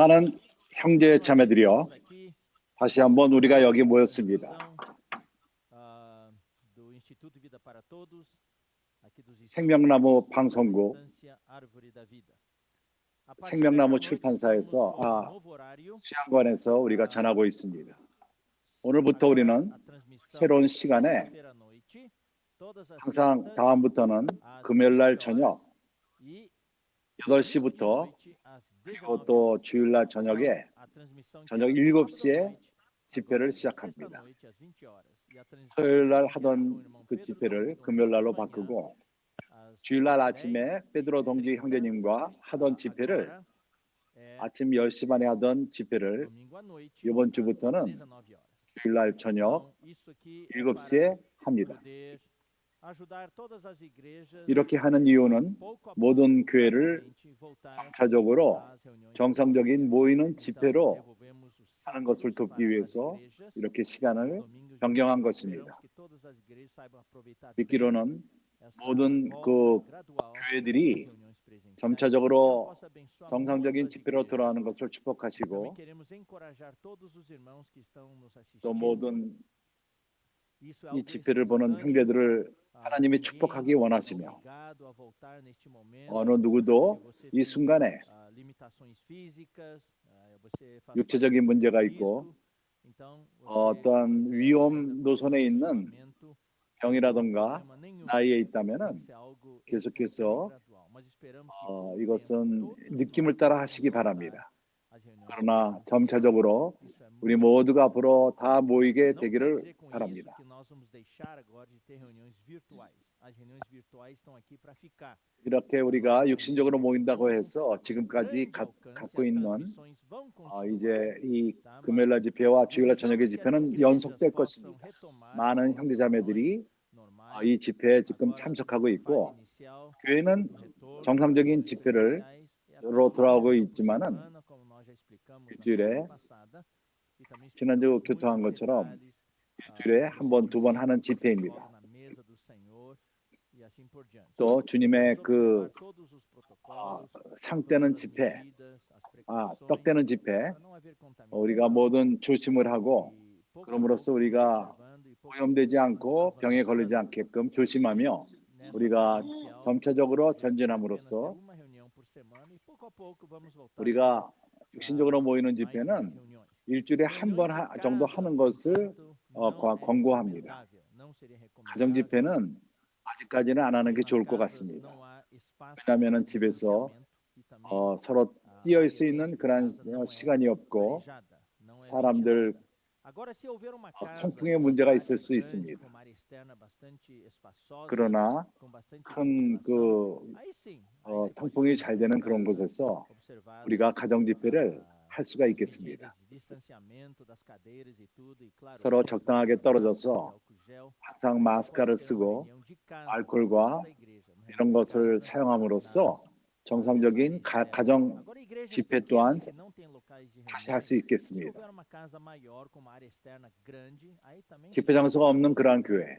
사랑하는 형제 자매들이여, 다시 한번 우리가 여기 모였습니다. 생명나무 방송국, 생명나무 출판사에서 수양관에서 우리가 전하고 있습니다. 오늘부터 우리는 새로운 시간에 항상 다음부터는 금요일날 저녁 8시부터 그리고 또 주일날 저녁에 저녁 7시에 집회를 시작합니다. 토요일날 하던 그 집회를 금요일날로 바꾸고 주일날 아침에 베드로 동지 형제님과 하던 집회를 아침 10시 반에 하던 집회를 이번 주부터는 주일날 저녁 7시에 합니다. 이렇게 하는 이유는 모든 교회를 점차적으로 정상적인 모이는 집회로 하는 것을 돕기 위해서 이렇게 시간을 변경한 것입니다. 믿기로는 모든 그 교회들이 점차적으로 정상적인 집회로 돌아가는 것을 축복하시고 또 모든 이 집회를 보는 형제들을 하나님이 축복하기 원하시며 어느 누구도 이 순간에 육체적인 문제가 있고 어떠한 위험 노선에 있는 병이라든가 나이에 있다면은 계속해서 이것은 느낌을 따라 하시기 바랍니다. 그러나 점차적으로 우리 모두가 앞으로 다 모이게 되기를 바랍니다. 이렇게 우리가 육신적으로 모인다고 해서 지금까지 갖고 있는 이제 이 금요일날 집회와 주일날 저녁의 집회는 연속될 것입니다. 많은 형제자매들이 이 집회에 지금 참석하고 있고 교회는 정상적인 집회로 돌아오고 있지만은 일주일에 지난주 교통한 것처럼 일주일에 한 번, 두 번 하는 집회입니다. 또 주님의 그 상 떼는 집회, 떡 떼는 집회, 우리가 모든 조심을 하고 그럼으로써 우리가 오염되지 않고 병에 걸리지 않게끔 조심하며 우리가 점차적으로 전진함으로써 우리가 육신적으로 모이는 집회는 일주일에 한 번 정도 하는 것을 권고합니다. 가정 집회는 아직까지는 안 하는 게 좋을 것 같습니다. 왜냐하면 집에서 서로 뛰어올 수 있는 그런 시간이 없고 사람들 통풍의 문제가 있을 수 있습니다. 그러나 큰 통풍이 잘 되는 그런 곳에서 우리가 가정 집회를 할 수가 있겠습니다. 서로 적당하게 떨어져서 항상 마스크를 쓰고 알코올과 이런 것을 사용함으로써 정상적인 가정 집회 또한 다시 할 수 있겠습니다. 집회 장소가 없는 그러한 교회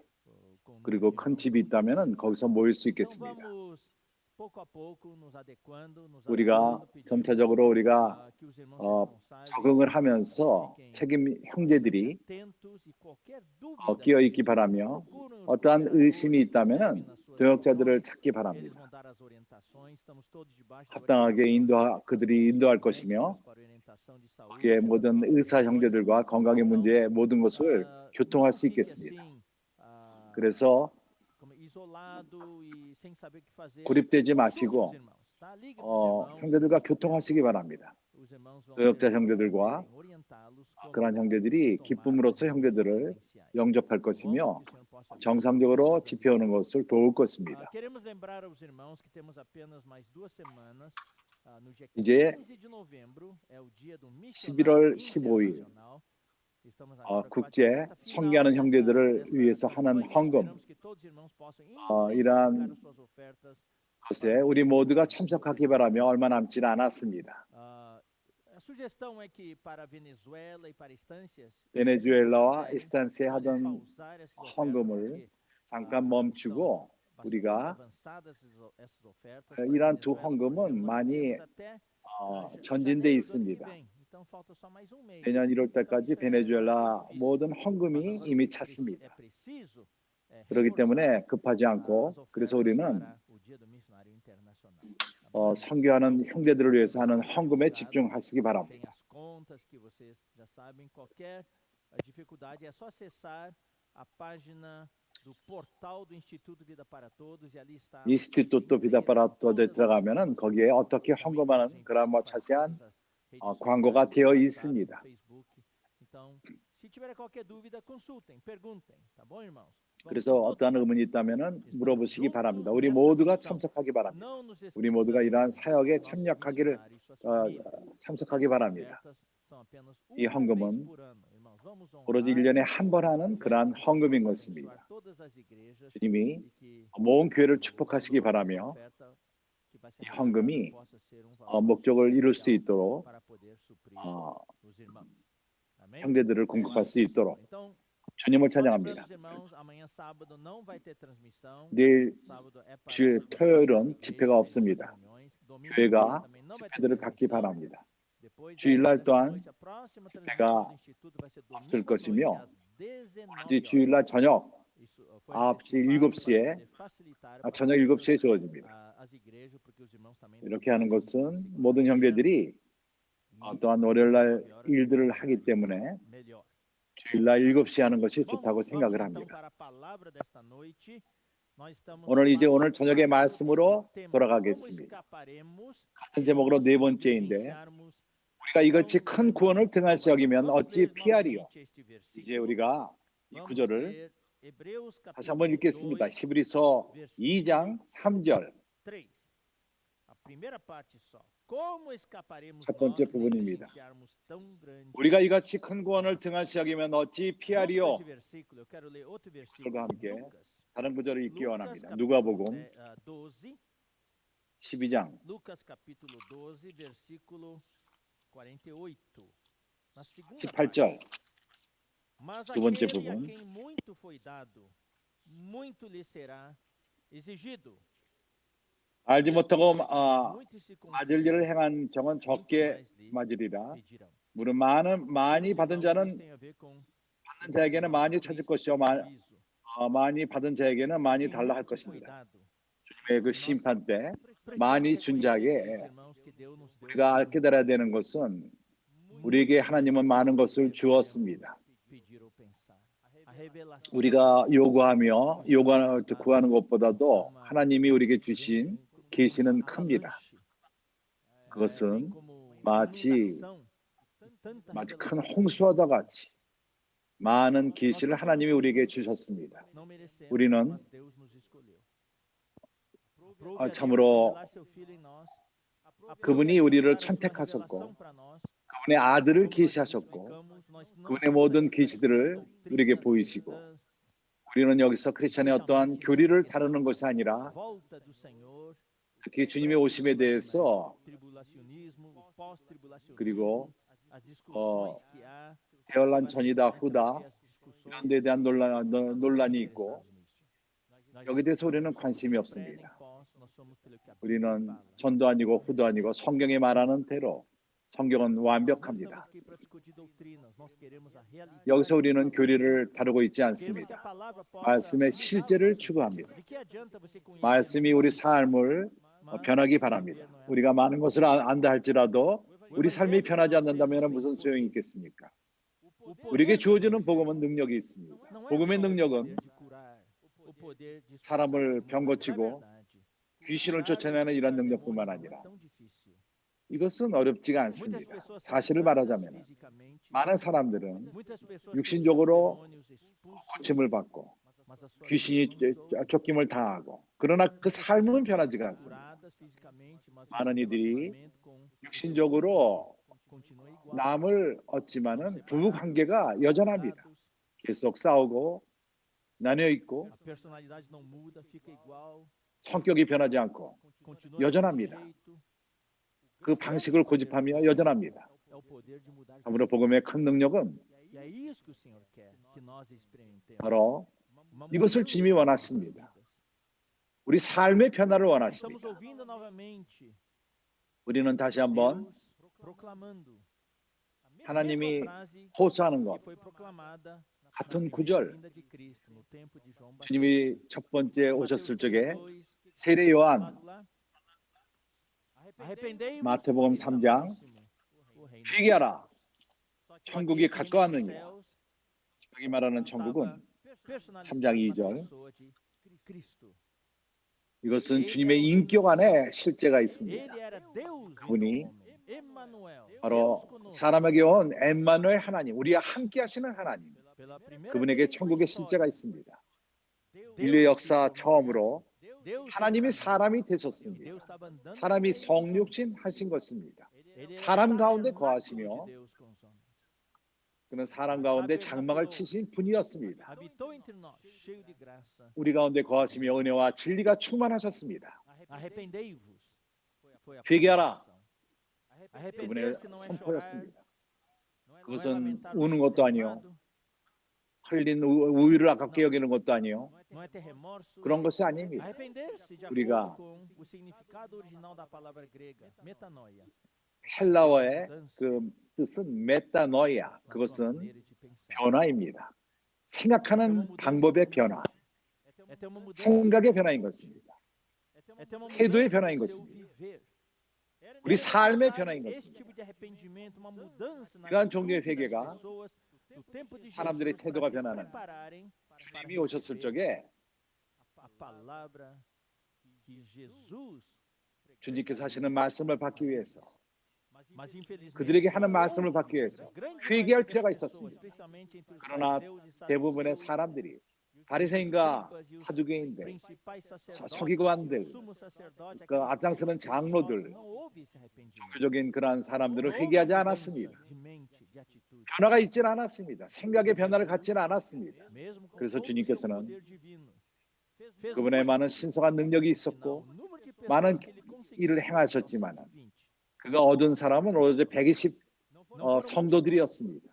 그리고 큰 집이 있다면 거기서 모일 수 있겠습니다. 우리가 점차적으로 우리가 적응을 하면서 책임 형제들이 끼어 있기 바라며 어떠한 의심이 있다면 동역자들을 찾기 바랍니다. 합당하게 그들이 인도할 것이며 거기에 모든 의사 형제들과 건강의 문제의 모든 것을 교통할 수 있겠습니다. 그래서 고립되지 마시고 형제들과 교통하시기 바랍니다. 동역자 형제들과 그러한 형제들이 기쁨으로써 형제들을 영접할 것이며 정상적으로 집회오는 것을 도울 것입니다. 이제 11월 15일 국제 성교하는 형제들을 위해서 하는 헌금 이러한 것에 우리 모두가 참석하기 바라며 얼마 남지 않았습니다. 베네수엘라와 이스탄스에 하던 헌금을 잠깐 멈추고 우리가 이러한 두 헌금은 많이 전진돼 있습니다. 내년 1월 달까지 베네수엘라 모든 헌금이 이미 찼습니다. 그렇기 때문에 급하지 않고, 그래서 우리는 선교하는 형제들을 위해서 하는 헌금에 집중하시기 바랍니다. 인스티튜토 비다 파라 토도에 들어가면은 거기에 어떻게 헌금하는 그런 자세한 광고가 되어 있습니다. 그래서 어떠한 의문이 있다면은 물어보시기 바랍니다. 우리 모두가 참석하기 바랍니다. 우리 모두가 이러한 사역에 참석하기 바랍니다. 이 헌금은 오로지 1년에 한 번 하는 그러한 헌금인 것입니다. 주님이 모든 교회를 축복하시기 바라며 이 헌금이 목적을 이룰 수 있도록 형제들을 공급할 수 있도록 주님을 찬양합니다. 내일 토요일은 집회가 없습니다. 교회가 집회들을 갖기 바랍니다. 주일날 또한 집회가 없을 것이며 주일날 저녁 9시, 7시에 저녁 7시에 주어집니다. 이렇게 하는 것은 모든 형제들이 또한 월요일날 일들을 하기 때문에 주일날 7시에 하는 것이 좋다고 생각을 합니다. 오늘 저녁의 말씀으로 돌아가겠습니다. 같은 제목으로 네 번째인데, 우리가 이같이 큰 구원을 등한시 여기면 어찌 피하리요. 이제 우리가 이 구절을 다시 한번 읽겠습니다. 히브리서 2장 3절. 첫 번째 부분입니다. 우리가 이같이 큰 구원을 등한시 여기면 어찌 피하리요. 그들과 함께 다른 구절을 읽기 원합니다. 누가복음 12장 18절 두 번째 부분. 알지 못하고 맞을 일을 행한 정은 적게 맞으리라. 무릇 많이 받은 자는 받는 자에게는 많이 찾을 것이요 많이 받은 자에게는 많이 달라 할 것입니다. 주님의 그 심판 때 많이 준 자에게 우리가 깨달아야 되는 것은 우리에게 하나님은 많은 것을 주었습니다. 우리가 요구하며 구하는 것보다도 하나님이 우리에게 주신 계시는 큽니다. 그것은 마치 큰 홍수와도 같이 많은 계시를 하나님이 우리에게 주셨습니다. 우리는 참으로 그분이 우리를 선택하셨고 그분의 아들을 계시하셨고 그분의 모든 계시들을 우리에게 보이시고, 우리는 여기서 크리스천의 어떠한 교리를 다루는 것이 아니라 특히 주님의 오심에 대해서 그리고 대환란 전이다 후다 이런 데에 대한 논란이 있고 여기에 대해서 우리는 관심이 없습니다. 우리는 전도 아니고 후도 아니고 성경에 말하는 대로 성경은 완벽합니다. 여기서 우리는 교리를 다루고 있지 않습니다. 말씀의 실제를 추구합니다. 말씀이 우리 삶을 변하기 바랍니다. 우리가 많은 것을 안다 할지라도 우리 삶이 변하지 않는다면 무슨 소용이 있겠습니까? 우리에게 주어지는 복음은 능력이 있습니다. 복음의 능력은 사람을 병 고치고 귀신을 쫓아내는 이런 능력뿐만 아니라 이것은 어렵지가 않습니다. 사실을 말하자면 많은 사람들은 육신적으로 고침을 받고 귀신이 쫓김을 당하고 그러나 그 삶은 변하지가 않습니다. 많은 이들이 육신적으로 남을 얻지만은 부부 관계가 여전합니다. 계속 싸우고 나뉘어 있고 성격이 변하지 않고 여전합니다. 그 방식을 고집하며 여전합니다. 아무로 복음의 큰 능력은 바로 이것을 주님이 원하십니다. 우리 삶의 변화를 Estamos 원하십니다. ouvindo novamente 우리는 다시 한번 Deus proclamando a mesma 하나님이 frase 호소하는 que 것, foi proclamada na 같은 primeira 구절, vinda de Cristo, no tempo de João Batista. 주님이 첫 번째 Mateus 오셨을 적에 3:2, 세례 foi 요한, falado lá. Arrependei-vos, 마태복음 porque está 3장 próximo o reino dos 회개하라, céus. 천국이 Só que esse reino dos 가까웠느니라. céus 여기 말하는 estava 천국은 personalizado 3장 na 2절, pessoa de Cristo. 이것은 Ele era 주님의 o 인격 Deus 안에 실제가 있습니다. Ele era Deus 그분이 vindo ao homem. Emmanuel, Deus 바로 conosco. 사람에게 온 엠마누엘 하나님, 우리와 함께 하시는 하나님, Pela primeira 그분에게 vez na 천국의 história, 실제가 있습니다. Deus 인류 역사 se 처음으로 Deus se 하나님이 encarnou. 사람이 E 되셨습니다. Deus estava andando no 사람이 meio dos homens. 성육신 하신 것입니다. Ele era 사람 o 가운데 tabernáculo 거하시며 de Deus com os homens. 그는 사람 가운데 장막을 치신 분이었습니다. Habitou entre nós, cheio de graça. 우리 가운데 거하시며 은혜와 진리가 충만하셨습니다. Arrependei-vos. Foi a 회개하라. proclamação. 그분의 Arrepender-se não é chorar, 선포였습니다. não é 그것은 lamentar o 우는 que 것도 foi 아니요, levado, 흘린 우유를 아깝게 여기는 것도 아니요, não é ter remorso. 그런 것이 아닙니다. Arrepender-se de 우리가 acordo com o significado original da palavra grega, metanoia. 헬라어의 mudança 그 뜻은 메타노이아, na sua 그것은 maneira de pensar. 변화입니다. É ter uma 생각하는 mudança 방법의 de 변화, mente. É ter uma mudança 생각의 변화인 것입니다. É ter uma 태도의 mudança 변화인 no seu 것입니다. viver. 우리 Era 삶의 necessário 변화인 esse 것입니다. tipo de arrependimento, uma mudança na 이러한 atitude 종류의 das 회개가 pessoas no tempo de 사람들의 Jesus 태도가 para se 변하는 prepararem para 주님이 오셨을 receber 적에 a palavra que Jesus 주님께서 하시는 말씀을 받기 위해서, mas infelizmente 그들에게 하는 말씀을 받기 위해서 grande 회개할 maioria das 필요가 pessoas, 있었습니다. especialmente entre os 그러나 fariseus e 대부분의 saduceus, 사람들이 os 바리새인과 escribas e os 사두개인들, principais sacerdotes, 서기관들, o sumo sacerdote, 그 aqueles 앞장서는 religiosos, 장로들, não houve esse arrependimento. 종교적인 그러한 사람들은 Não houve 회개하지 mudança 않았습니다. de mente, de atitude. 변화가 있지는 않았습니다. 생각의 변화를 갖지는 않았습니다. Mesmo com 그래서 todo o seu 주님께서는 poder divino, fez 그분의 muito. 많은 신성한 능력이 Afinal, 있었고 o número de 많은 pessoas que ele conseguiu 일을 alcançar, 행하셨지만 120. 그가 얻은 사람은 오로지 120 Não foram 성도들이었습니다.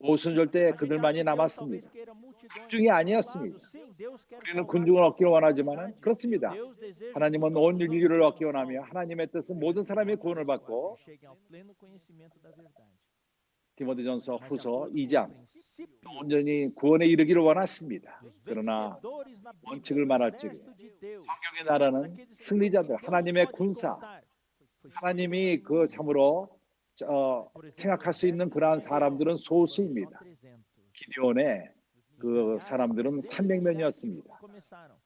오순절 때 A gente acha 그들만이 que Deus talvez 남았습니다. queira multidões 군중이 salvadas. 아니었습니다. Sim, Deus quer 우리는 salvar 군중을 얻기를 toda a 원하지만 humanidade. 그렇습니다. Deus deseja que 하나님은 todos 온 os 인류를 homens 얻기 sejam 원하며 salvos. 하나님의 뜻은 모든 사람의 구원을 받고 Que cheguem ao pleno conhecimento da verdade. 디모데전서 Mas de 후서 acordo com o 2장 princípio 온전히 구원에 이르기를 원하십니다. dos 그러나 vencedores na Bíblia, 원칙을 do 말할 적에 exército de Deus, 성경의 나라는 daqueles que 승리자들, Deus 하나님의 pode 군사, contar, foi 하나님이 그 참으로 por exemplo, 생각할 o 수 있는 exército 그러한 de Gideão, 사람들은 foram só 소수입니다. 300. 기드온의 그 Milhares, 사람들은 dezenas de 300명이었습니다. milhares que começaram.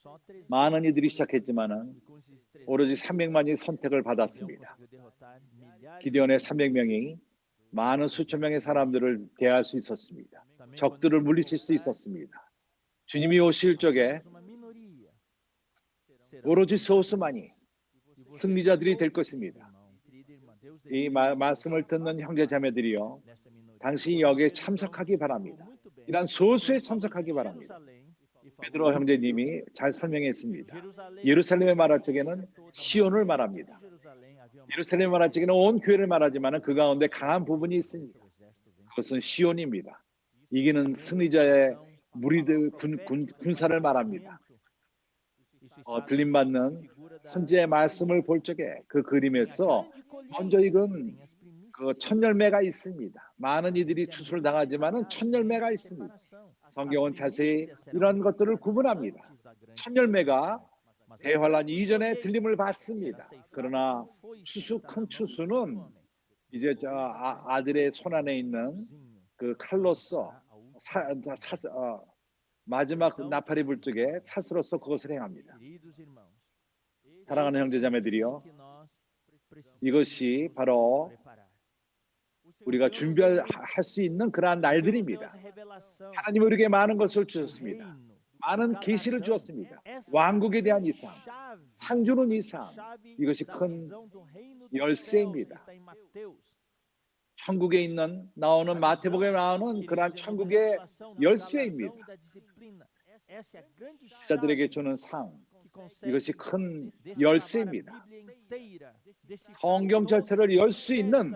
Só 300. 많은 이들이 시작했지만은 E com esses 300, 오로지 300만이 선택을 Gideão 받았습니다. conseguiu derrotar milhares 기드온의 de 300명이 많은 수천 명의 사람들을 대할 수 있었습니다. Também 적들을 conseguiu 물리칠 수 derrotar 있었습니다. 주님이 오실 적에 apenas uma minoria. Serão 오로지 os 소수만이 e você 승리자들이 될 todos, 것입니다. irmão, querida irmã, Deus 이 deseja que 말씀을 você 듣는 faça 형제 parte 자매들이요, dessa minoria. 당신이 Quando 여기에 Pedro 참석하기 explicou 바랍니다. muito bem, 이런 quando 소수에 ele falou de 참석하기 바랍니다. Jerusalém e falou 베드로 de 형제님이 잘 설명했습니다. Jerusalém, 예루살렘을 말할 a 적에는 igreja toda, 시온을 mas 말합니다. dentro de Jerusalém havia uma 예루살렘을 말할 적에는 온 교회를 말하지만 그 가운데 강한 부분이 o 있습니다. exército vence. 그것은 시온입니다. 이기는 승리자의 무리들 군사를 말합니다. 들림받는 선지의 말씀을 볼 적에 그 그림에서 먼저 익은 그 첫 열매가 있습니다. 많은 이들이 추수를 당하지만은 첫 열매가 있습니다. 성경은 자세히 이런 것들을 구분합니다. 첫 열매가 대환란 이전에 들림을 받습니다. 그러나 추수 큰 추수는 이제 아들의 손 안에 있는 그 칼로서 마지막 나팔이 불 적에 사슬로서 그것을 행합니다. 사랑하는 형제자매들이요, 이것이 바로 우리가 준비할 수 있는 그러한 날들입니다. 하나님이 우리에게 많은 것을 주셨습니다. 많은 계시를 주었습니다. 왕국에 대한 이상, 상 주는 이상, 이것이 큰 열쇠입니다. 천국에 있는 나오는 마태복음에 나오는 그러한 천국의 열쇠입니다. 자들에게 주는 상, 이것이 큰 열쇠입니다. 성경 전체를 열 수 있는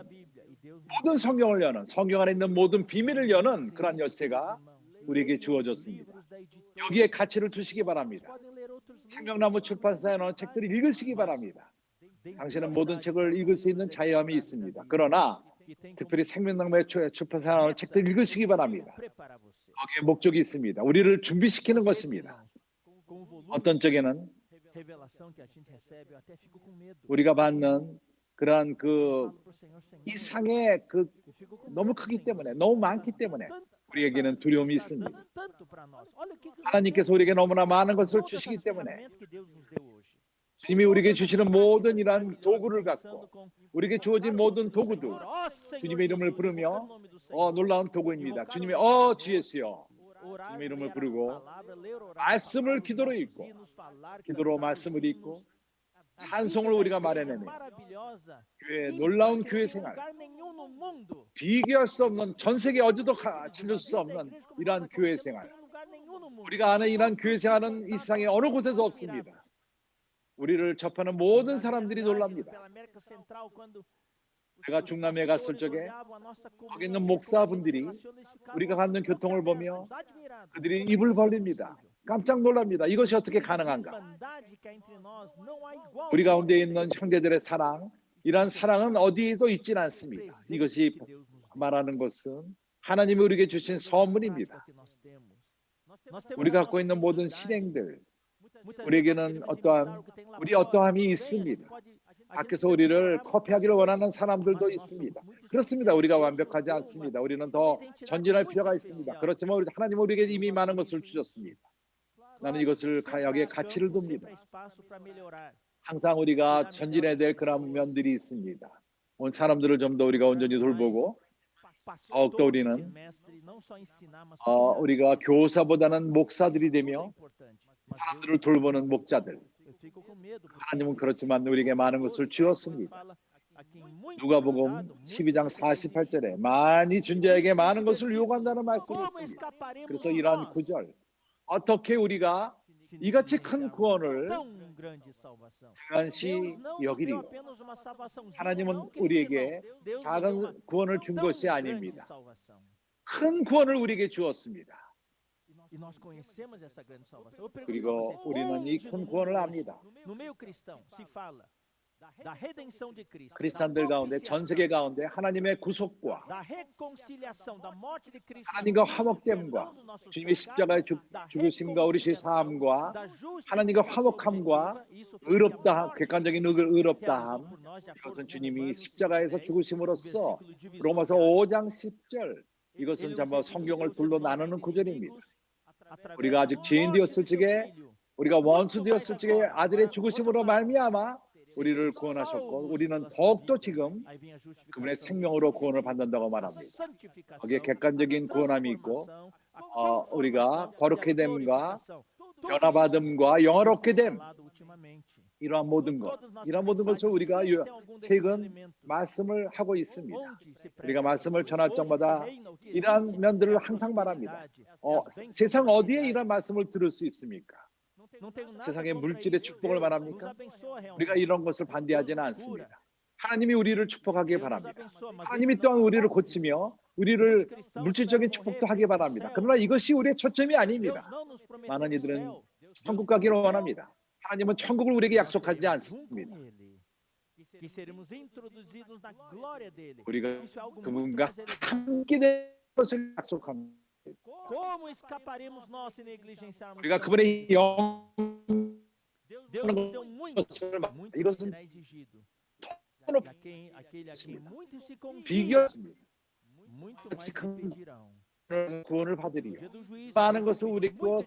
모든 성경을 여는, 성경 안에 있는 모든 비밀을 여는 그러한 열쇠가 우리에게 주어졌습니다. 여기에 가치를 두시기 바랍니다. 생명나무 출판사에 나온 책들을 읽으시기 바랍니다. 당신은 모든 책을 읽을 수 있는 자유함이 있습니다. 그러나 특별히 생명나무 출판사에 나온 책들을 읽으시기 바랍니다. 거기에 목적이 있습니다. 우리를 준비시키는 것입니다. 어떤 쪽에는 우리가 받는 그러한 그 이상의 너무 크기 때문에, 너무 많기 때문에 우리에게는 두려움이 있습니다. 하나님께서 우리에게 너무나 많은 것을 주시기 때문에 주님이 우리에게 주시는 모든 이러한 도구를 갖고 우리에게 주어진 모든 도구들 주님의 이름을 부르며 놀라운 도구입니다. 주님의 주 예수여 주님의 이름을 부르고 말씀을 기도로 읽고 기도로 말씀을 읽고 찬송을 우리가 마련해내며 놀라운 교회 생활 비교할 수 없는 전 세계 어디도 찾을 수 없는 이러한 교회 생활 우리가 아는 이러한 교회 생활은 이 세상에 어느 곳에도 없습니다. 우리를 접하는 모든 사람들이 놀랍니다. 제가 중남미에 갔을 적에 거기 있는 목사분들이 우리가 갖는 교통을 보며 그들이 입을 벌립니다. 깜짝 놀랍니다. 이것이 어떻게 가능한가? 우리 가운데 있는 형제들의 사랑, 이러한 사랑은 어디에도 있지는 않습니다. 이것이 말하는 것은 하나님이 우리에게 주신 선물입니다. 우리가 갖고 있는 모든 실행들, 우리에게는 어떠함이 있습니다. 밖에서 우리를 커피하기를 원하는 사람들도 있습니다. 그렇습니다. 우리가 완벽하지 않습니다. 우리는 더 전진할 필요가 있습니다. 그렇지만 하나님은 우리에게 이미 많은 것을 주셨습니다. 나는 이것을 여기에 가치를 둡니다. 항상 우리가 전진해야 될 그런 면들이 있습니다. 온 사람들을 좀 더 우리가 온전히 돌보고 더욱더 우리는 우리가 교사보다는 목사들이 되며 사람들을 돌보는 목자들. 하나님은 그렇지만 우리에게 많은 것을 주었습니다. 누가복음 12장 48절에 많이 준 자에게 많은 것을 요구한다는 말씀이 있습니다. 그래서 이러한 구절 어떻게 우리가 이같이 큰 구원을 등한시 여기리요. 하나님은 우리에게 작은 구원을 준 것이 아닙니다. 큰 구원을 우리에게 주었습니다. 그리고 우리는 이 큰 구원을 압니다. 크리스찬들 가운데 전 세계 가운데 하나님의 구속과 하나님과 화목됨과 주님의 십자가의 죽으심과 우리 삶과 하나님과 화목함과 의롭다함, 객관적인 의롭다함 이것은 주님이 십자가에서 죽으심으로써 로마서 5장 10절 이것은 전부 성경을 둘러 나누는 구절입니다. 우리가 아직 죄인 되었을 적에 우리가 원수 되었을 적에 아들의 죽으심으로 말미암아 우리를 구원하셨고 우리는 더욱더 지금 그분의 생명으로 구원을 받는다고 말합니다. 거기에 객관적인 구원함이 있고 우리가 거룩해 됨과 변화받음과 영화롭게 됨 이러한 모든 것을 우리가 최근 말씀을 하고 있습니다. 우리가 말씀을 전할 때마다 이러한 면들을 항상 말합니다. 세상 어디에 이런 말씀을 들을 수 있습니까? 세상의 물질의 축복을 말합니까? 우리가 이런 것을 반대하지는 않습니다. 하나님이 우리를 축복하길 바랍니다. 하나님이 또한 우리를 고치며 우리를 물질적인 축복도 하길 바랍니다. 그러나 이것이 우리의 초점이 아닙니다. 많은 이들은 천국 가기를 원합니다. 하나님은 천국을 우리에게 약속하지 않습니다. 우리가 그분과 함께 될 것을 약속합니다. 우리가 그분의 이것은 비교했습니다. 구원을 받으리요. 많은 것을 우리고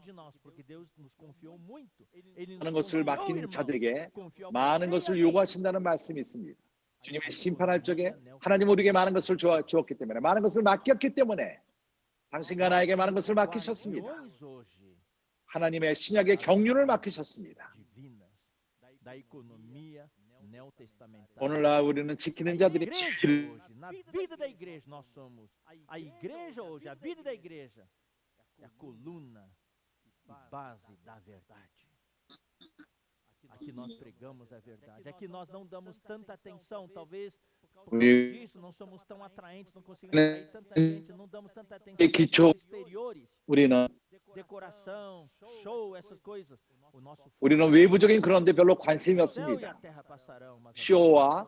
많은 것을 맡긴 자들에게 많은 것을 요구하신다는 말씀이 있습니다. 주님의 심판할 적에 하나님 우리에게 많은 것을 주었기 때문에 많은 것을 맡겼기 때문에 당신과 나에게 많은 것을 맡기셨습니다. 하나님의 신약의 경륜을 맡기셨습니다. 오늘날 우리는 지키는 자들이 Na vida da igreja nós somos a igreja hoje, a vida da igreja é a coluna e base da verdade. Aqui nós pregamos a verdade. Aqui nós não damos tanta atenção, talvez por causa disso não somos tão atraentes, não conseguimos atrair tanta gente, não damos tanta atenção aos exteriores. Decoração, show, essas coisas. 우리는 외부적인 그런 데 별로 관심이 없습니다. 쇼와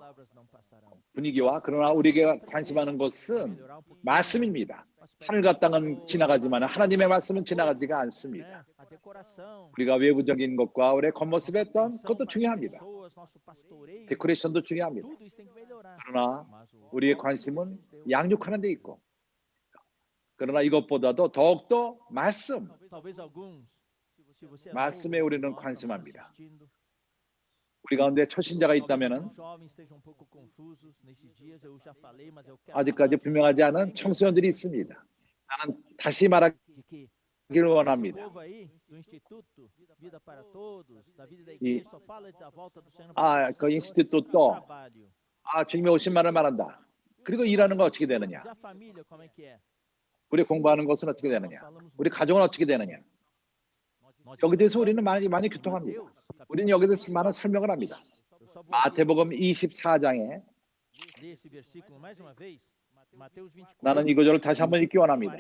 분위기와 그러나 우리에게 관심하는 것은 말씀입니다. 하늘과 땅은 지나가지만 하나님의 말씀은 지나가지가 않습니다. 우리가 외부적인 것과 우리의 겉모습에 어떤 그것도 중요합니다. 데코레이션도 중요합니다. 그러나 우리의 관심은 양육하는 데 있고, 그러나 이것보다도 더욱더 말씀에 우리는 관심합니다. 우리 가운데 초신자가 있다면 아직까지 분명하지 않은 청소년들이 있습니다. 나는 다시 말하기를 원합니다. 그 인스티튜트도 주님의 오신 말을 말한다. 그리고 일하는 건 어떻게 되느냐? 우리 공부하는 것은 어떻게 되느냐? 우리 가정은 어떻게 되느냐? 여기 대해서 우리는 많이 교통합니다. 우리는 여기 대해서 많은 설명을 합니다. 마태복음 24장에 나는 이거를 다시 한번 읽기 원합니다.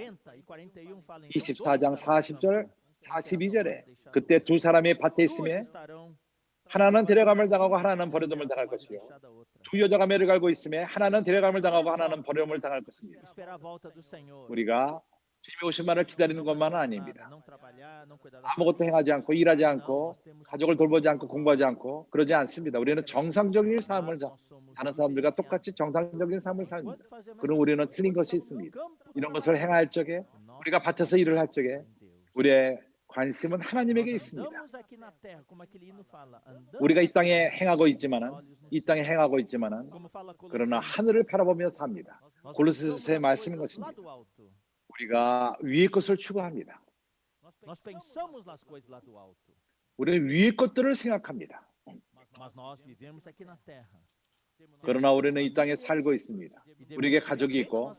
24장 40절 42절에 그때 두 사람이 밭에 있음에 하나는 데려감을 당하고 하나는 버려둠을 당할 것이요 두 여자가 매를 갈고 있음에 하나는 데려감을 당하고 하나는 버려둠을 당할 것입니다. 우리가 주님의 오신 말을 기다리는 것만은 아닙니다. 아무것도 행하지 않고 일하지 않고 가족을 돌보지 않고 공부하지 않고 그러지 않습니다. 우리는 정상적인 삶을 다른 사람들과 똑같이 정상적인 삶을 삽니다. 그럼 우리는 틀린 것이 있습니다. 이런 것을 행할 적에 우리가 밭에서 일을 할 적에 우리의 관심은 하나님에게 있습니다. 우리가 이 땅에 행하고 있지만은 그러나 하늘을 바라보며 삽니다. 골로새서의 말씀인 것입니다. 우리가 위의 것을 추구합니다. 우리는 위의 것들을 생각합니다. 그러나 우리는 이 땅에 살고 있습니다. 우리에게 가족이 있고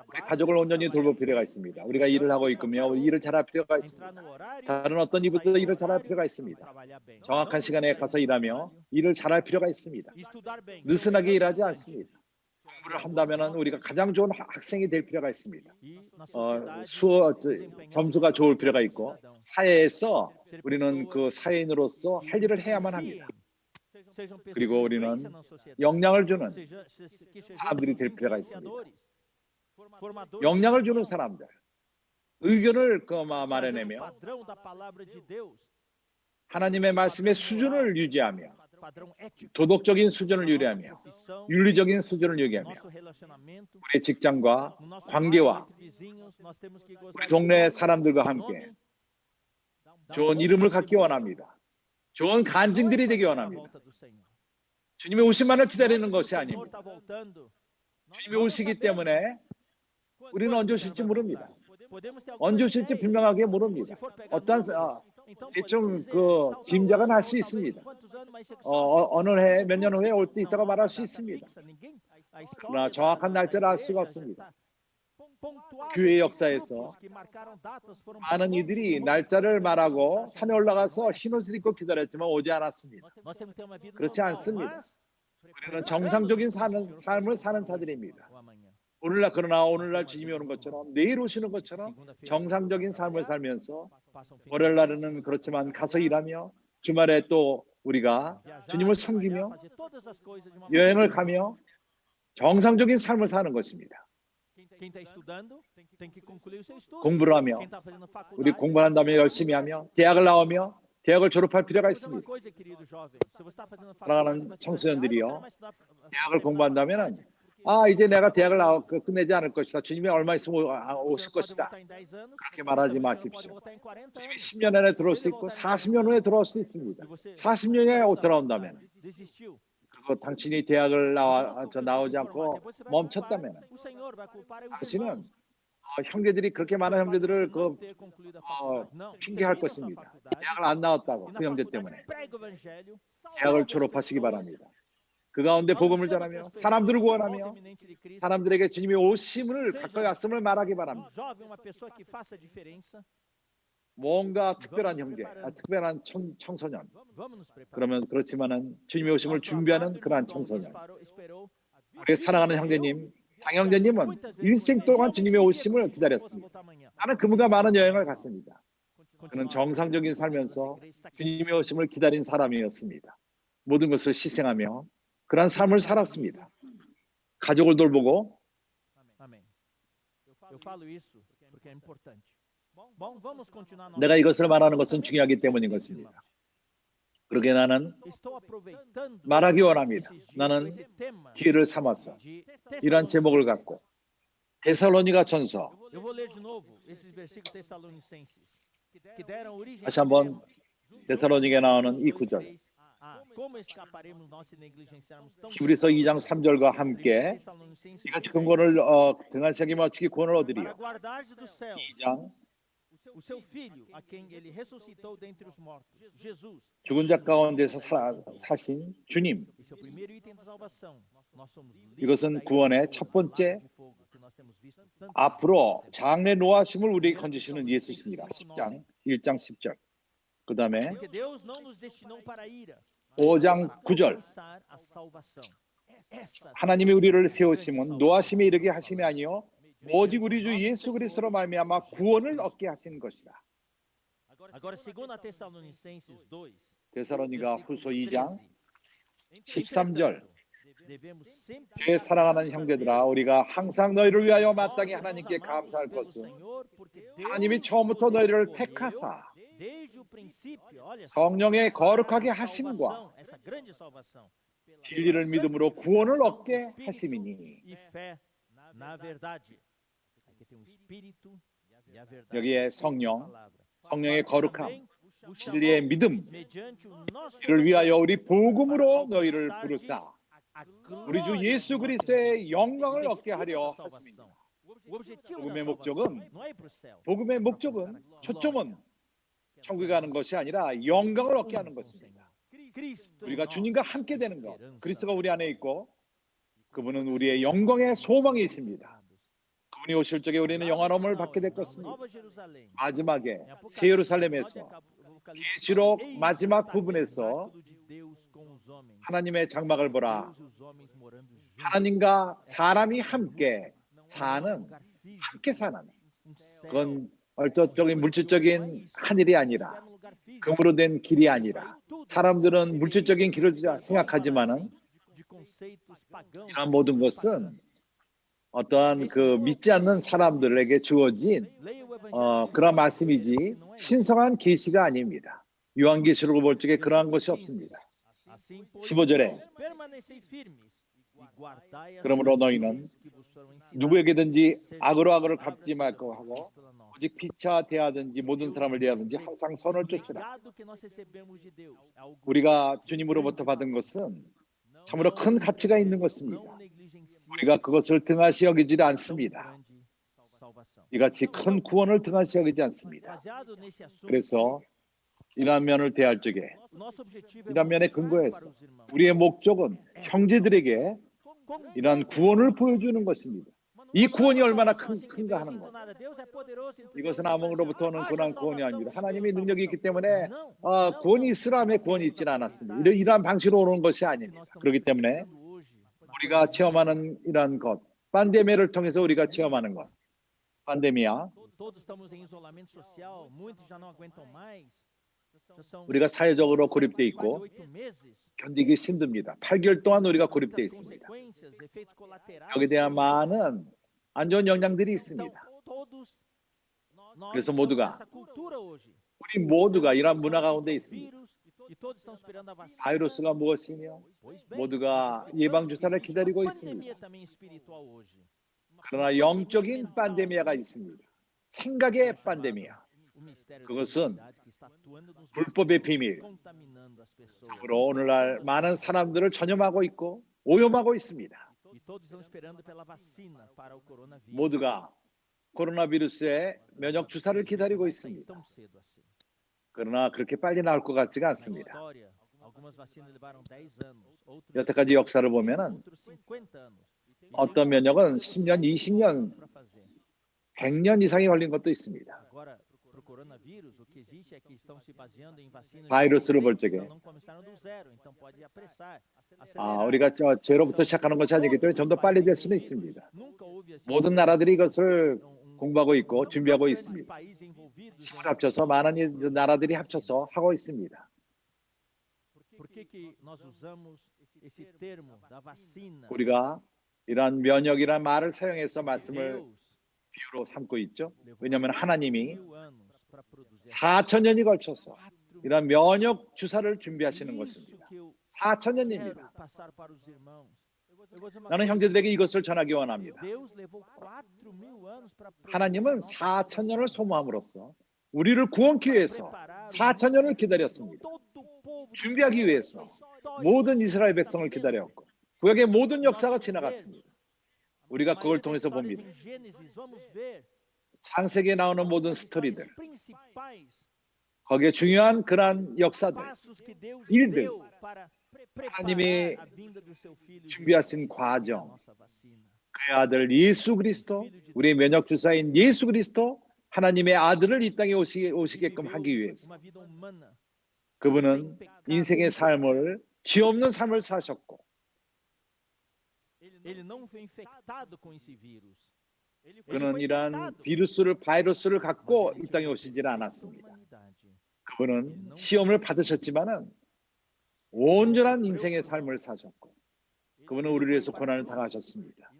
우리 가족을 온전히 돌볼 필요가 있습니다. 우리가 일을 하고 있으며 일을 잘할 필요가 있습니다. 다른 어떤 이분들도 일을 잘할 필요가 있습니다. 정확한 시간에 가서 일하며 일을 잘할 필요가 있습니다. 느슨하게 일하지 않습니다. 공부를 한다면 우리가 가장 좋은 학생이 될 필요가 있습니다. 점수가 좋을 필요가 있고 사회에서 우리는 그 사회인으로서 할 일을 해야만 합니다. 그리고 우리는 영향을 주는 사람들이 될 필요가 있습니다. 영향을 주는 사람들, 의견을 마련하며 하나님의 말씀의 수준을 유지하며 도덕적인 수준을 유지하며 윤리적인 수준을 유지하며 우리의 직장과 관계와 우리 동네 사람들과 함께 좋은 이름을 갖기 원합니다. 좋은 간증들이 되기 원합니다. 주님의 오심만을 기다리는 것이 아닙니다. 주님이 오시기 때문에 우리는 언제 오실지 모릅니다. 언제 오실지 분명하게 모릅니다. 어떤 대충 그 짐작은 할 수 있습니다. 어느 해, 몇 년 후에 올 때 있다고 말할 수 있습니다. 그러나 정확한 날짜를 알 수가 없습니다. 교회 역사에서 많은 이들이 날짜를 말하고 산에 올라가서 흰옷을 입고 기다렸지만 오지 않았습니다. 그렇지 않습니다. 우리는 정상적인 삶을 사는 자들입니다. 그러나 오늘날 주님이 오는 것처럼 내일 오시는 것처럼 정상적인 삶을 살면서 월요일날은 그렇지만 가서 일하며 주말에 또 우리가 주님을 섬기며 여행을 가며 정상적인 삶을 사는 것입니다. 공부를 하며 우리 공부한 다음에 열심히 하며 대학을 나오며 대학을 졸업할 필요가 있습니다. 사랑하는 청소년들이요, 대학을 공부한다면 이제 내가 대학을 끝내지 않을 것이다. 주님이 얼마 있으면 오실 것이다. 그렇게 말하지 마십시오. 주님이 10년 안에 들어올 수 있고 40년 후에 들어올 수 있습니다. 40년에 돌아온다면 그리고 당신이 대학을 나오지 않고 멈췄다면 당신은 형제들이 그렇게 많은 형제들을 핑계할 것입니다. 대학을 안 나왔다고 그 형제 때문에. 대학을 졸업하시기 바랍니다. 그 가운데 복음을 전하며 사람들을 구원하며 사람들에게 주님의 오심을 가까이 왔음을 말하기 바랍니다. 뭔가 특별한 형제, 특별한 청소년. 그렇지만은 주님의 오심을 준비하는 그러한 청소년. 우리 사랑하는 형제님, 장형제님은 일생 동안 주님의 오심을 기다렸습니다. 나는 그분과 많은 여행을 갔습니다. 그는 정상적인 살면서 주님의 오심을 기다린 사람이었습니다. 모든 것을 희생하며 그러한 삶을 살았습니다. 가족을 돌보고 Amém. Eu falo isso porque é importante. Bom, vamos continuar nossa 내가 이것을 말하는 것은 Também 중요하기 vamos 때문인 entender, 것입니다. irmãos. 그러게 나는 Estou aproveitando 말하기 원합니다. esses dias com 나는 esse tema 기회를 삼아서 de 이러한 제목을 Tessalonicenses. 갖고 데살로니가 전서 Eu vou ler de novo esses versículos tessalonicenses que deram origem a 다시 esse 한번 tema. 데살로니가에 나오는 이 구절 Como escaparemos nós se negligenciarmos tão 히브리서 grande 2장 salvação? 3절과 1 함께 Tessalonicenses 이같이 2:10. 근거를 등한시하게 맞추기 구원을 Para 얻으리요. guardar-te do céu 2장 o seu filho, a quem ele ressuscitou dentre os mortos, Jesus. 죽은 자 가운데서 사신 주님. Esse é o primeiro item da salvação. Nós somos livres 이것은 da ira 구원의 de 첫 fogo, 번째 lago de fogo, que nós temos visto tanto 앞으로 tempo. 장래 노하심을 우리에게 건지시는 예수십니다. 10장 1장 10절. 그 다음에 Porque Deus não nos destinou para a ira, 5장 para 9절. alcançar a salvação. Essa 하나님이 우리를 세우심은 grande 노하심에 salvação 이르게 que 하심이 nós 아니요 falamos. 오직 우리 주 예수 그리스도로 말미암아 구원을 얻게 하신 것이다. Agora, segundo a Tessalonicenses 2, 데살로니가 후서 2장 13절. 13절. 제 사랑하는 형제들아 우리가 항상 너희를 위하여 마땅히 하나님께 감사할 것은 하나님이 처음부터 너희를 택하사 성령의 거룩하게 하심과 진리를 믿음으로 구원을 얻게 하심이니 여기에 성령의 거룩함, 진리의 믿음 이를 위하여 우리 복음으로 너희를 부르사 우리 주 예수 그리스도의 영광을 얻게 하려 하심이니라. 복음의 목적은 초점은 천국에 가는 것이 아니라 영광을 얻게 하는 것입니다. 우리가 주님과 함께 되는 것, 그리스도가 우리 안에 있고 그분은 우리의 영광의 소망이 있습니다. 그분이 오실 적에 우리는 영화로움을 받게 될 것입니다. 마지막에 새 예루살렘에서 계시록 마지막 부분에서 하나님의 장막을 보라. 하나님과 사람이 함께 사는 그건 얼적적인 물질적인 하늘이 아니라 금으로 된 길이 아니라 사람들은 물질적인 길을 생각하지만은 이런 모든 것은 어떠한 그 믿지 않는 사람들에게 주어진 그런 말씀이지 신성한 계시가 아닙니다. 요한계시록을 볼 적에 그러한 것이 없습니다. 15절에 그러므로 너희는 누구에게든지 악으로 악을 갚지 말고 하고 오직 피차 대하든지 모든 사람을 대하든지 항상 선을 쫓으라. 우리가 주님으로부터 받은 것은 참으로 큰 가치가 있는 것입니다. 우리가 그것을 등하시 여기지 않습니다. 이같이 큰 구원을 등하시 여기지 않습니다. 그래서 이러한 면을 대할 적에 이러한 면에 근거해서 우리의 목적은 형제들에게 이러한 구원을 보여주는 것입니다. 이 구원이 얼마나 큰가 하는 것. 이것은 아무로부터 오는 그런 구원이 아닙니다. 하나님의 능력이 있기 때문에 구원이 있으라며 구원이 있지는 않았습니다. 이러한 방식으로 오는 것이 아닙니다. 그렇기 때문에 우리가 체험하는 이러한 것, 팬데미아를 통해서 우리가 체험하는 것, 팬데미아, 우리가 사회적으로 고립돼 있고 견디기 힘듭니다. 8개월 동안 우리가 고립돼 있습니다. 여기에 대한 많은 안 좋은 영향들이 있습니다. 그래서 우리 모두가 이러한 문화 가운데 있습니다. 바이러스가 무엇이며 모두가 예방주사를 기다리고 있습니다. 그러나 영적인 팬데미아가 있습니다. 생각의 팬데미아. 그것은 불법의 비밀. 그러므로 오늘날 많은 사람들을 전염하고 있고 오염하고 있습니다. 모두가 코로나 비루스의 면역 주사를 기다리고 있습니다. 그러나 그렇게 빨리 나올 것 같지가 않습니다. 여태까지 역사를 보면은 어떤 면역은 10년, 20년, 100년 이상이 걸린 것도 있습니다. 바이러스를 볼 적에 우리가 제로부터 시작하는 것이 아니기 때문에 좀 더 빨리 될 수는 있습니다. 모든 나라들이 이것을 공부하고 있고 Não 준비하고 grandes 있습니다. países envolvidos 힘을 합쳐서 많은 나라들이 합쳐서 하고 있습니다. Por que nós usamos esse termo da vacina? 우리가 이러한 면역이라는 말을 사용해서 말씀을 Deus 비유로 삼고 있죠. levou 왜냐하면 하나님이 4.000 anos para produzir 4,000년이 걸쳐서 4.000. 이러한 면역 주사를 준비하시는 Isso 것입니다. que eu 4,000년입니다. quero passar para os irmãos. Eu vou dizer uma 나는 coisa. 형제들에게 이것을 전하기 원합니다. Deus levou 4.000 anos para 하나님은 4,000년을 소모함으로써 우리를 구원케 위해서 4,000년을 기다렸습니다. 준비하기 위해서 모든 이스라엘 백성을 기다렸고 구약의 모든 역사가 지나갔습니다. 우리가 그걸 통해서 봅니다. 창세기에 나오는 모든 스토리들, 거기에 중요한 그러한 역사들, 일들, 하나님이 준비하신 과정, 그의 아들 예수 그리스도, 우리의 면역 주사인 예수 그리스도, 하나님의 아들을 이 땅에 오시게끔 하기 위해서 그분은 인생의 삶을 죄 없는 삶을 사셨고 그는 이러한 바이러스를 갖고 이 땅에 오시질 않았습니다. 그분은 시험을 받으셨지만은 온전한 인생의 삶을 사셨고 그분은 우리를 위해서 고난을 당하셨습니다.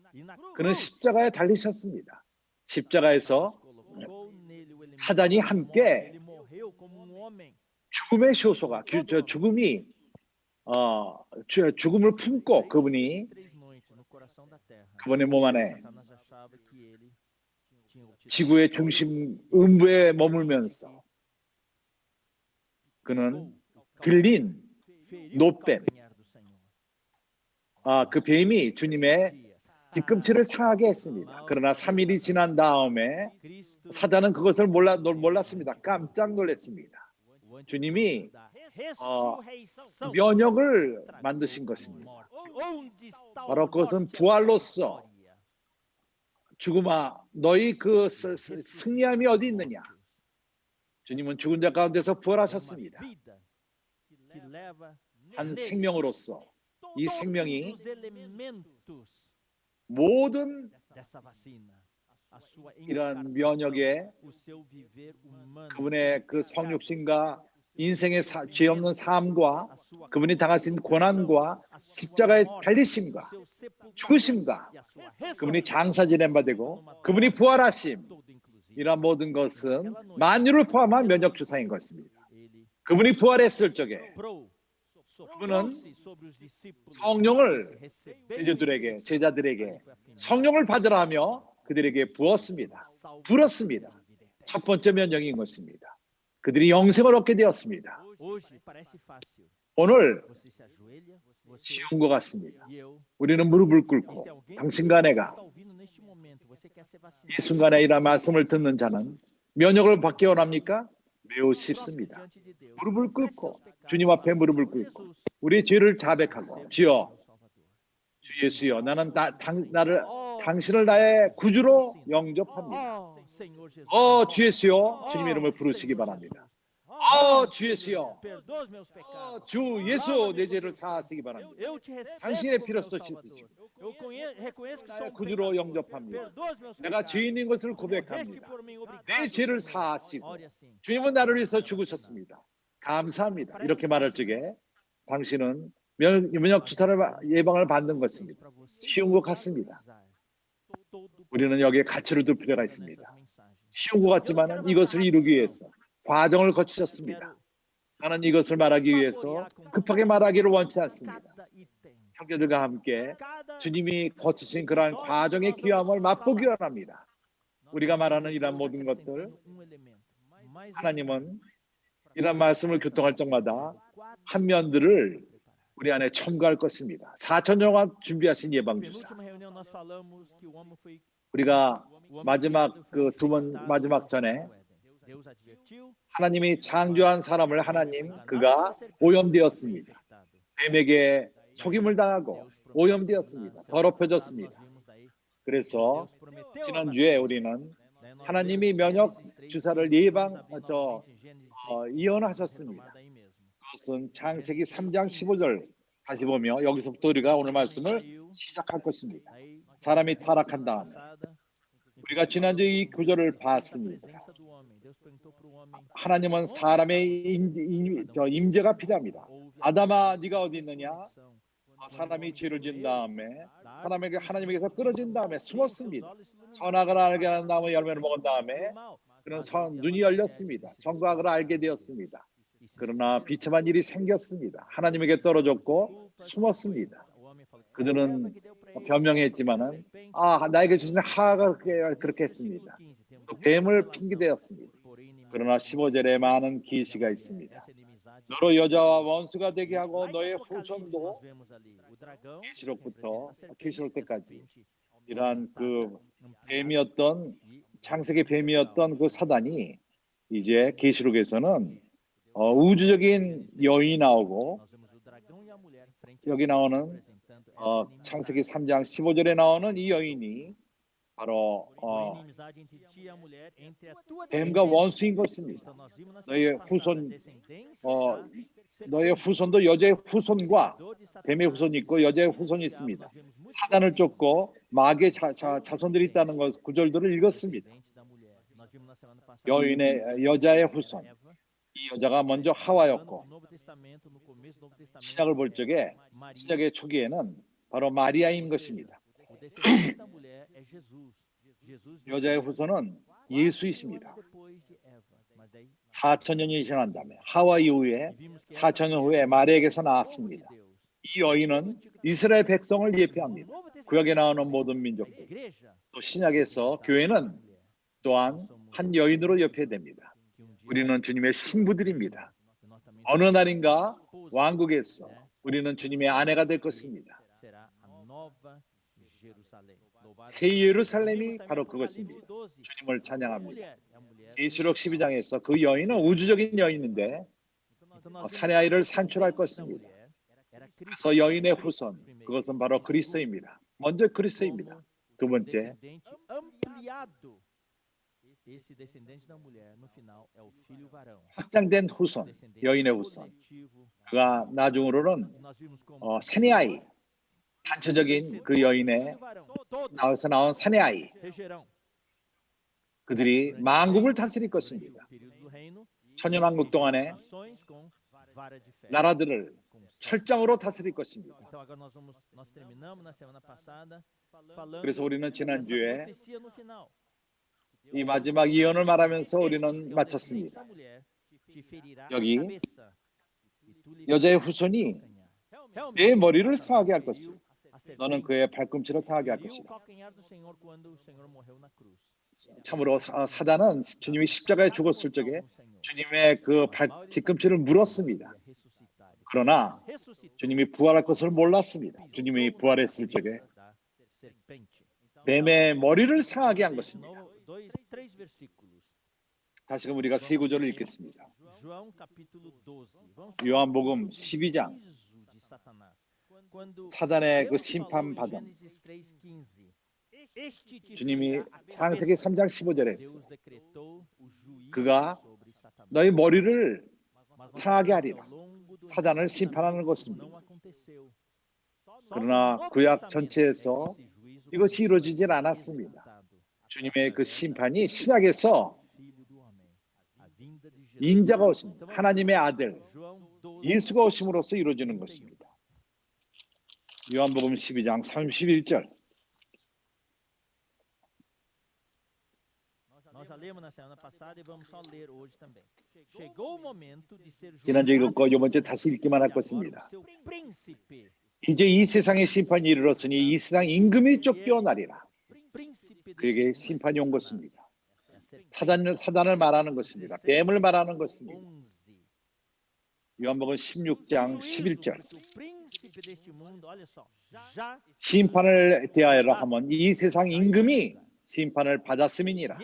그는 십자가에 달리셨습니다. 십자가에서 사단이 함께 죽음의 쇼소가 죽음을 품고 그분의 몸 안에 지구의 중심 음부에 머물면서 그는 들린 노뱀, 그 뱀이 주님의 뒤꿈치를 상하게 했습니다. 그러나 3일이 지난 다음에 사단은 그것을 몰랐습니다. 깜짝 놀랐습니다. 주님이 면역을 만드신 것입니다. 바로 그것은 부활로서 죽음아 너희 그 승리함이 어디 있느냐. 주님은 죽은 자 가운데서 부활하셨습니다. 한 생명으로서 이 생명이 모든 이러한 면역에 그분의 그 성육신과 인생의 죄 없는 삶과 그분이 당하신 고난과 십자가의 달리심과 죽으심과 그분이 장사 지낸 바 되고 그분이 부활하심 이러한 모든 것은 만유를 포함한 면역 주사인 것입니다. 그분이 부활했을 적에 그분은 성령을 제자들에게 성령을 받으라며 그들에게 부었습니다. 불었습니다. 첫 번째 면역인 것입니다. 그들이 영생을 얻게 되었습니다. 오늘 쉬운 것 같습니다. 우리는 무릎을 꿇고 당신과 내가 이 순간에 이런 말씀을 듣는 자는 면역을 받기 원합니까? 매우 쉽습니다. 무릎을 꿇고 주님 앞에 무릎을 꿇고 우리의 죄를 자백하고 주여 주 예수여 나는 당신을 나의 구주로 영접합니다. 주 예수여 주님 이름을 부르시기 바랍니다. 주 예수여 주 예수 내 죄를 사하시기 바랍니다. 당신의 피로써 씻으시고 나의 구주로 영접합니다. 내가 죄인인 것을 고백합니다. 내 죄를 사하시고 주님은 나를 위해서 죽으셨습니다. 감사합니다. 이렇게 말할 적에 당신은 면역 주사를 예방을 받는 것입니다. 쉬운 것 같습니다. 우리는 여기에 가치를 둘 필요가 있습니다. 쉬운 것 같지만 이것을 이루기 위해서 과정을 거치셨습니다. 나는 이것을 말하기 위해서 급하게 말하기를 원치 않습니다. 형제들과 함께 주님이 거치신 그러한 과정의 귀함을 맛보기 원합니다. 우리가 말하는 이러한 모든 것들 하나님은 이러한 말씀을 교통할 적마다 한 면들을 우리 안에 첨가할 것입니다. 4,000년 동안 준비하신 예방주사. 우리가 마지막 마지막 전에 하나님이 창조한 사람을 그가 오염되었습니다. 뱀에게 속임을 당하고 오염되었습니다. 더럽혀졌습니다. 그래서 지난주에 우리는 하나님이 면역 주사를 예언하셨습니다. 그것은 창세기 3장 15절 다시 보며 여기서부터 우리가 오늘 말씀을 시작할 것입니다. 사람이 타락한 다음에 우리가 지난주에 이 구절을 봤습니다. 하나님은 사람의 임재가 필요합니다. 아담아, 네가 어디 있느냐? 사람이 죄를 지은 다음에 하나님에게서 끊어진 다음에 숨었습니다. 선악을 알게 한 다음에 열매를 먹은 다음에 그는 눈이 열렸습니다. 선과 악을 알게 되었습니다. 그러나 비참한 일이 생겼습니다. 하나님에게 떨어졌고 숨었습니다. 그들은 변명했지만은 나에게 주신 하가 그렇게 했습니다. 또 뱀을 핑계대었습니다. 그러나 15절에 많은 계시가 있습니다. 너로 여자와 원수가 되게 하고 너의 후손도 계시록 때까지 이러한 그 뱀이었던 창세기 뱀이었던 그 사단이 이제 계시록에서는 우주적인 여인이 나오고 여기 나오는 창세기 3장 15절에 나오는 이 여인이 바로 뱀과 원수인 것입니다. 너의 후손도 여자의 후손과 뱀의 후손이 있고 여자의 후손이 있습니다. 사단을 쫓고 마귀의 자손들이 있다는 것 구절들을 읽었습니다. 여자의 후손, 이 여자가 먼저 하와였고 신약을 볼 적에 신약의 초기에는 바로 마리아인 것입니다. 여자의 후손은 예수이십니다. 4,000년이 지난 다음에 하와 이후에 4,000년 후에 마리아에게서 나왔습니다. 이 여인은 이스라엘 백성을 예표합니다. 구약에 나오는 모든 민족들, 또 신약에서 교회는 또한 한 여인으로 예표됩니다. 우리는 주님의 신부들입니다. 어느 날인가 왕국에서 우리는 주님의 아내가 될 것입니다. 새 예루살렘이 바로 그것입니다. 주님을 찬양합니다. 계시록 12장에서 그 여인은 우주적인 여인인데 사내 아이를 산출할 것입니다. 그래서 여인의 후손, 그것은 바로 그리스도입니다. 먼저 그리스도입니다. 두 번째, 확장된 후손, 여인의 후손. 그가 나중으로는 사내 아이, 단체적인 그 여인의 나와서 나온 사내 아이, 그들이 만국을 다스릴 것입니다. 천년왕국 동안에 나라들을 철장으로 다스릴 것입니다. 그래서 우리는 지난주에 이 마지막 예언을 말하면서 우리는 마쳤습니다. 여기 여자의 후손이 내 머리를 상하게 할 것이다. 너는 그의 발꿈치를 상하게 할 것이다. 참으로 사단은 주님이 십자가에 죽었을 적에 주님의 그 뒤꿈치를 물었습니다. 그러나 주님이 부활할 것을 몰랐습니다. 주님이 부활했을 적에 뱀의 머리를 상하게 한 것입니다. 다시금 우리가 세 구절을 읽겠습니다. 요한복음 12장 사단의 그 심판받음, 주님이 창세기 3장 15절에 했어요. 그가 너희 머리를 상하게 하리라. 사단을 심판하는 것입니다. 그러나 구약 전체에서 이것이 이루어지질 않았습니다. 주님의 그 심판이 신약에서 인자가 오십니다. 하나님의 아들 예수가 오심으로써 이루어지는 것입니다. 요한복음 12장 31절. 지난주에 읽었고 이번 주에 다시 읽기만 할 것입니다. 이제 이 세상의 심판이 이르렀으니 이 세상 임금이 쫓겨나리라. 그에게 심판이 온 것입니다. 사단을 말하는 것입니다. 뱀을 말하는 것입니다. 요한복음 16장 11절. 심판을 대하여라 하면 이 세상 임금이 심판을 받았음이니라.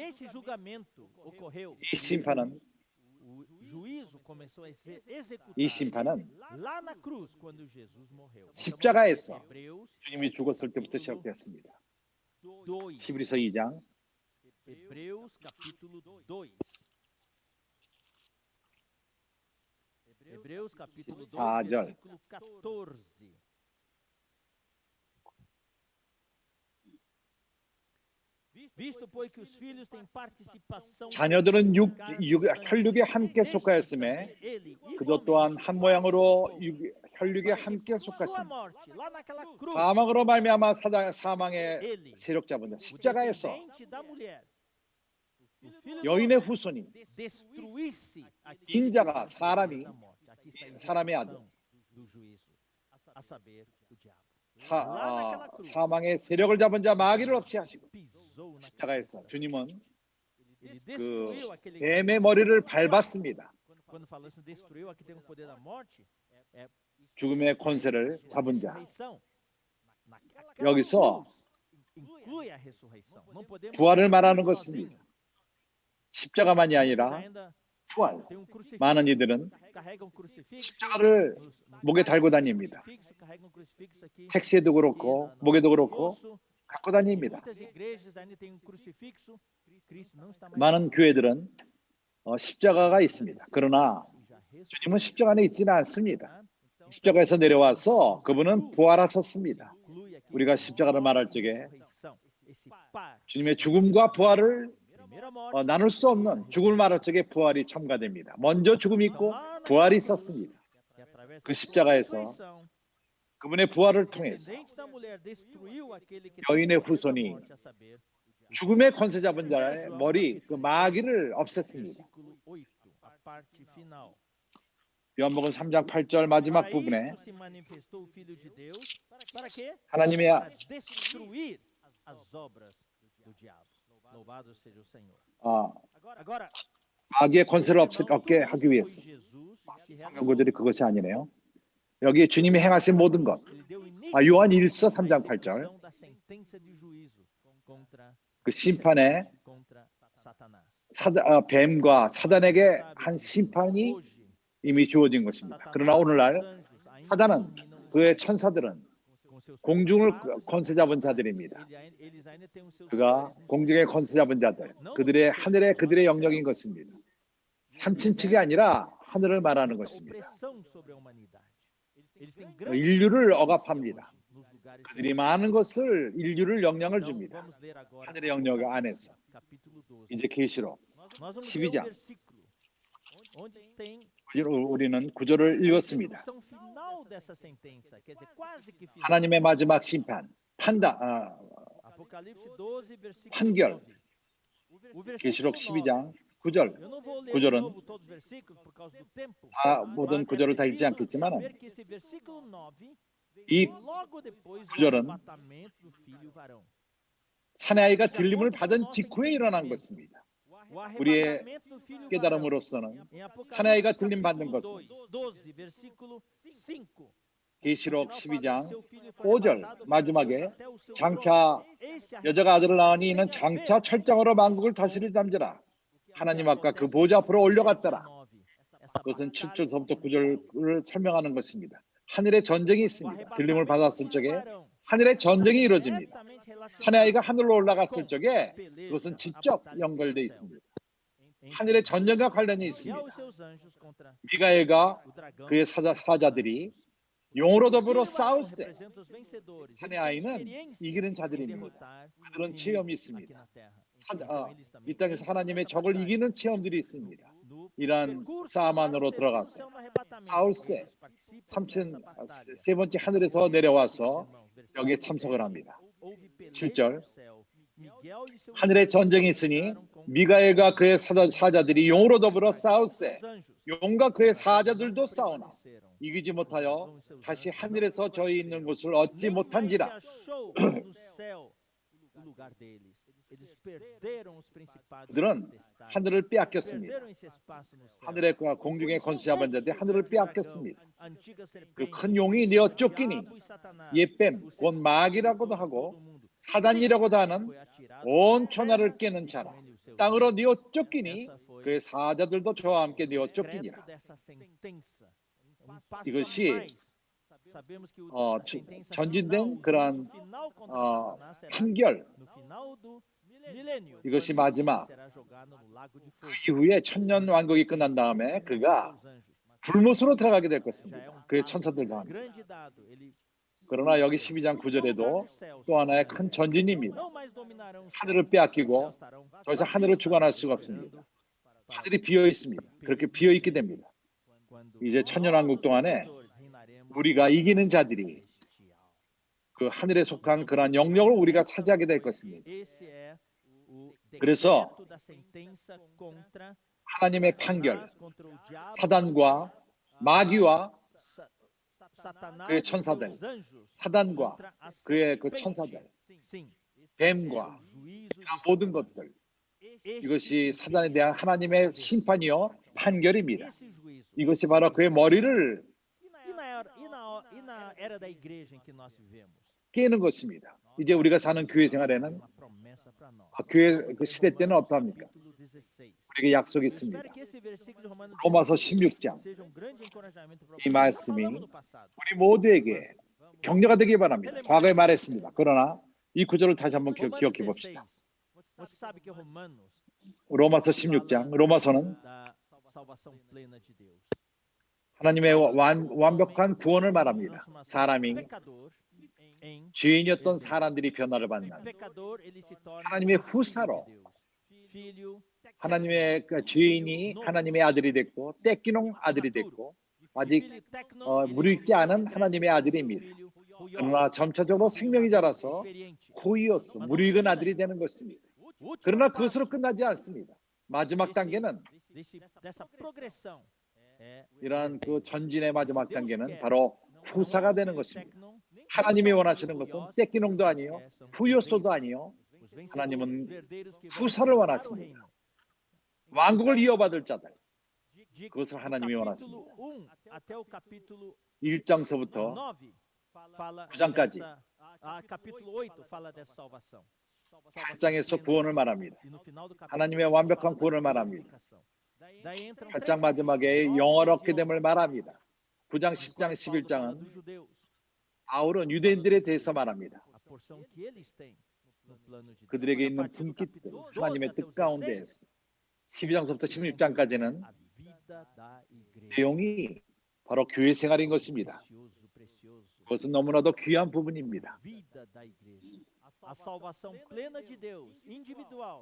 이 심판은 십자가에서 주님이 죽었을 때부터 시작되었습니다. 히브리서 2장 4절. 자녀들은 혈육에 함께 속하였음에 그도 또한 한 모양으로 혈육에 함께 속하였습니다. 사망으로 말미암아 사망의 세력 잡은 자 십자가에서 여인의 후손이 인자가 사람의 아들 사망의 세력을 잡은 자 마귀를 없이 하시고 십자가에서 주님은 그 뱀의 머리를 밟았습니다. 죽음의 권세를 잡은 자. 여기서 부활을 말하는 것입니다. 십자가만이 아니라 부활. 많은 이들은 십자가를 목에 달고 다닙니다. 택시에도 그렇고 목에도 그렇고 갖고 다닙니다. 많은 교회들은 십자가가 있습니다. 그러나 주님은 십자가 안에 있지는 않습니다. 십자가에서 내려와서 그분은 부활하셨습니다. 우리가 십자가를 말할 적에 주님의 죽음과 부활을 나눌 수 없는 죽음을 말할 적에 부활이 첨가됩니다. 먼저 죽음이 있고 부활이 있었습니다. 그 십자가에서 그분의 부활을 통해서 여인의 후손이 죽음의 권세 잡은 자의 머리, 그 마귀를 없앴습니다. 요한복음 3장 8절 마지막 부분에 하나님의 마귀의 권세를 없게 하기 위해서 성경 구절이 그것이 아니네요. 여기 주님이 행하신 모든 것 요한 1서 3장 8절 그 심판에 뱀과 사단에게 한 심판이 이미 주어진 것입니다. 그러나 오늘날 사단은 그의 천사들은 공중을 권세 잡은 자들입니다. 그가 공중의 권세 잡은 자들, 그들의 하늘의 그들의 영역인 것입니다. 삼친측이 아니라 하늘을 말하는 것입니다. 인류를 억압합니다. 그들이 많은 것을 인류를 영향을 줍니다. 하늘의 영역 안에서. 이제 계시록 12장 우리는 구절을 읽었습니다. 하나님의 마지막 심판, 판결. 계시록 12장 9절. 9절은 모든 구절을 다 읽지 않겠지만 이 구절은 사내아이가 들림을 받은 직후에 일어난 것입니다. 우리의 깨달음으로서는 사내아이가 들림 받는 것은 계시록 12장 5절 마지막에 장차 여자가 아들을 낳으니 이는 장차 철장으로 만국을 다스릴 잠자라 하나님 앞과 그 보좌 앞으로 올려갔더라. 그것은 7절서부터 9절을 설명하는 것입니다. 하늘의 전쟁이 있습니다. 들림을 받았을 적에 하늘의 전쟁이 이루어집니다. 사내아이가 하늘로 올라갔을 적에 그것은 직접 연결되어 있습니다. 하늘의 전쟁과 관련이 있습니다. 미가엘과 그의 사자들이 용으로 더불어 싸울 때 사내아이는 이기는 자들입니다. 그런 체험이 있습니다. 이 땅에서 하나님의 적을 이기는 체험들이 있습니다. 이러한 싸움 안으로 들어가서 싸울 때 세 번째 하늘에서 내려와서 여기에 참석을 합니다. 7절 하늘의 전쟁이 있으니 미가엘과 그의 사자들이 용으로 더불어 싸울세 용과 그의 사자들도 싸우나 이기지 못하여 다시 하늘에서 저희 있는 곳을 얻지 못한지라. 그들은 하늘을 빼앗겼습니다. 하늘의 공중의 권세 잡은 자들이 하늘을 빼앗겼습니다. 그 큰 용이 내어 쫓기니 옛뱀 곧 마귀라고도 하고 사단이라고도 하는 온 천하를 깨는 자라 땅으로 내어 쫓기니 그의 사자들도 저와 함께 내어 쫓기니라. 이것이 전진된 그러한 판결, 이것이 마지막 그 이후에 천년 왕국이 끝난 다음에 그가 불못으로 들어가게 될 것입니다. 그의 천사들과 함께. 그러나 여기 12장 9절에도 또 하나의 큰 전진입니다. 하늘을 빼앗기고 더 이상 하늘을 주관할 수가 없습니다. 하늘이 비어 있습니다. 그렇게 비어 있게 됩니다. 이제 천년왕국 동안에 우리가 이기는 자들이 그 하늘에 속한 그러한 영역을 우리가 차지하게 될 것입니다. 그래서 하나님의 판결, 사단과 마귀와 그의 천사들, 사단과 그의 그 천사들, 뱀과 이런 모든 것들, 이것이 사단에 대한 하나님의 심판이요 판결입니다. 이것이 바로 그의 머리를 깨는 것입니다. 이제 우리가 사는 교회 생활에는 교회 그 시대 때는 어떠합니까? 우리에게 약속이 있습니다. 로마서 16장 이 말씀이 우리 모두에게 격려가 되기 바랍니다. 과거에 말했습니다. 그러나 이 구절을 다시 한번 기억해 봅시다. 로마서 16장, 로마서는 하나님의 완벽한 구원을 말합니다. 사람이 죄인이었던 사람들이 변화를 받는 하나님의 후사로 하나님의 죄인이 하나님의 아들이 됐고 떼끼농 아들이 됐고 아직 무르익지 않은 하나님의 아들입니다. 그러나 점차적으로 생명이 자라서 호이오스 무르익은 아들이 되는 것입니다. 그러나 그것으로 끝나지 않습니다. 마지막 단계는 이러한 그 전진의 마지막 단계는 바로 후사가 되는 것입니다. 하나님이 원하시는 것은 떼끼농도 아니요 후요소도 아니요 하나님은 후사를 원하십니다. 왕국을 이어받을 자들, 그것을 하나님이 원하십니다. 1장서부터 9장까지 8장에서 구원을 말합니다. 하나님의 완벽한 구원을 말합니다. 8장 마지막에 영원롭게 됨을 말합니다. 9장, 10장, 11장은 바울은 유대인들에 대해서 말합니다. 그들에게 있는 분깃들, 하나님의 뜻 가운데에서 12장서부터 16장까지는 내용이 바로 교회 생활인 것입니다. 그것은 너무나도 귀한 부분입니다.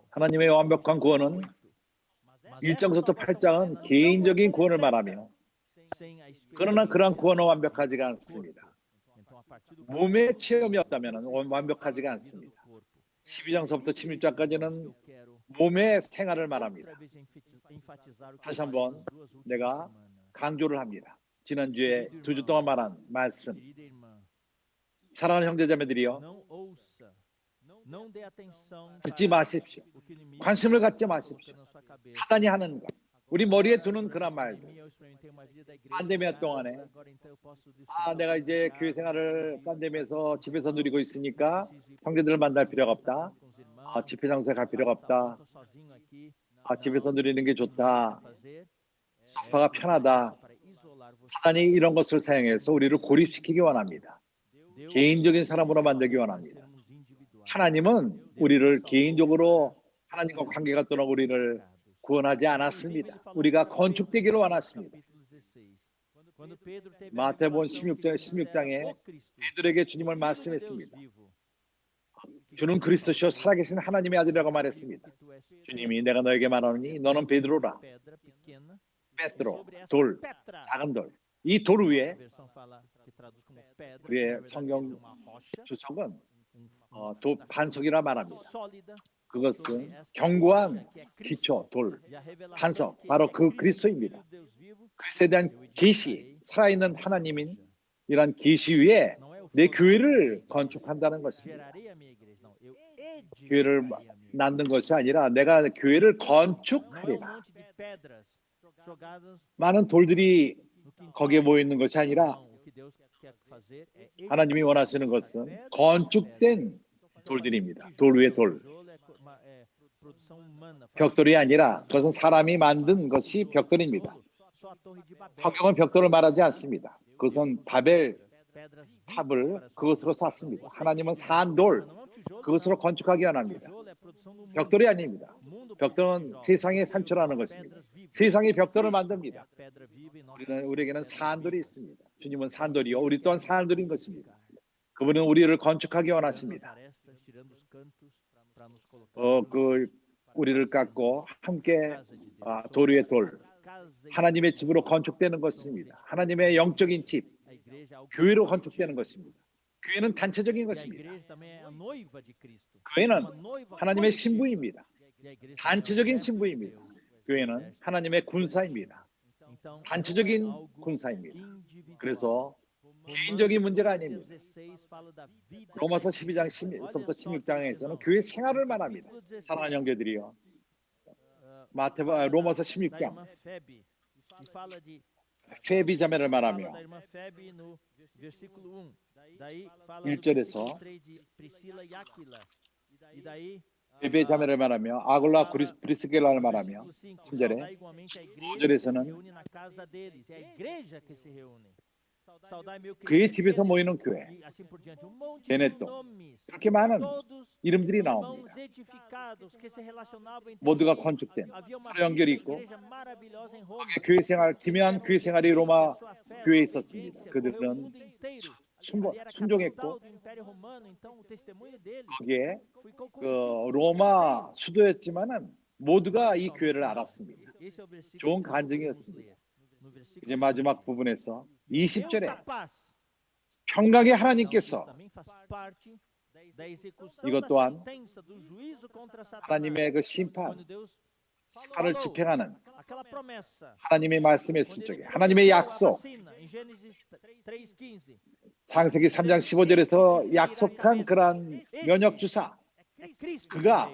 하나님의 완벽한 구원은 1장서부터 8장은 개인적인 구원을 말하며 그러나 그러한 구원은 완벽하지가 않습니다. 몸의 체험이 없다면 완벽하지가 않습니다. 12장서부터 16장까지는 몸의 생활을 말합니다. 다시 한번 내가 강조를 합니다. 지난주에 2주 동안 말한 말씀. 사랑하는 형제자매들이여, 듣지 마십시오. 관심을 갖지 마십시오. 사단이 하는 것, 우리 머리에 두는 그런 말들. pandemia 동안에 내가 이제 교회 생활을 pandemia에서 집에서 누리고 있으니까 형제들을 만날 필요가 없다. 집회 장소에 갈 필요가 없다. 집에서 누리는 게 좋다. 소파가 편하다. 사단이 이런 것을 사용해서 우리를 고립시키기 원합니다. 개인적인 사람으로 만들기 원합니다. 하나님은 우리를 개인적으로 하나님과 관계가 떠나 우리를 구원하지 않았습니다. 우리가 건축되기를 원하십니다. 마태복음 16장에 베드로에게 주님을 말씀했습니다. 주는 그리스도시요 살아계신 하나님의 아들이라고 말했습니다. 주님이 내가 너에게 말하노니 너는 베드로라. 베드로, 돌, 작은 돌. 이 돌 위에 우리의 성경 주석은 반석이라 말합니다. 그것은 견고한 기초, 돌, 반석, 바로 그 그리스도입니다. 그리스도에 대한 계시, 살아있는 하나님인 이런 계시 위에 내 교회를 건축한다는 것입니다. 교회를 낳는 것이 아니라 내가 교회를 건축하리라. 많은 돌들이 거기에 모여 있는 것이 아니라 하나님이 원하시는 것은 건축된 돌들입니다. 돌 위에 돌. 벽돌이 아니라 그것은 사람이 만든 것이 벽돌입니다. 성경은 벽돌을 말하지 않습니다. 그것은 바벨 탑을 그것으로 쌓습니다. 하나님은 산돌 그것으로 건축하기 원합니다. 벽돌이 아닙니다. 벽돌은 세상의 산초라는 것입니다. 세상이 벽돌을 만듭니다. 우리에게는 산돌이 있습니다. 주님은 산돌이요 우리 또한 산돌인 것입니다. 그분은 우리를 건축하기 원하십니다. 우리를 깎고 함께 돌 위에 돌, 하나님의 집으로 건축되는 것입니다. 하나님의 영적인 집, 교회로 건축되는 것입니다. 교회는 단체적인 것입니다. 교회는 하나님의 신부입니다. 단체적인 신부입니다. 교회는 하나님의 군사입니다. 단체적인 군사입니다. 그래서 개인적인 문제가 아닙니다. 로마서 12장 10부터 16장에서는 교회 생활을 말합니다. 사랑하는 형제들이요. 로마서 16장 페비 자매를 말하며 1절에서 베베 자매를 말하며 아굴라 브리스겔라를 말하며 3절에 5절에서는 그의 집에서 모이는 교회 베네토 이렇게 많은 이름들이 나옵니다. 모두가 건축된 서로 연결이 있고 교회 생활, 기묘한 교회 생활이 로마 교회에 있었습니다. 그들은 순종했고 거기에 로마 수도였지만은 모두가 이 교회를 알았습니다. 좋은 간증이었습니다. 이제 마지막 부분에서 20절에 평강의 하나님께서 이것 또한 하나님의 그 심판을 집행하는 하나님의 말씀했을 적에 하나님의 약속 창세기 3장 15절에서 약속한 그러한 면역주사 그가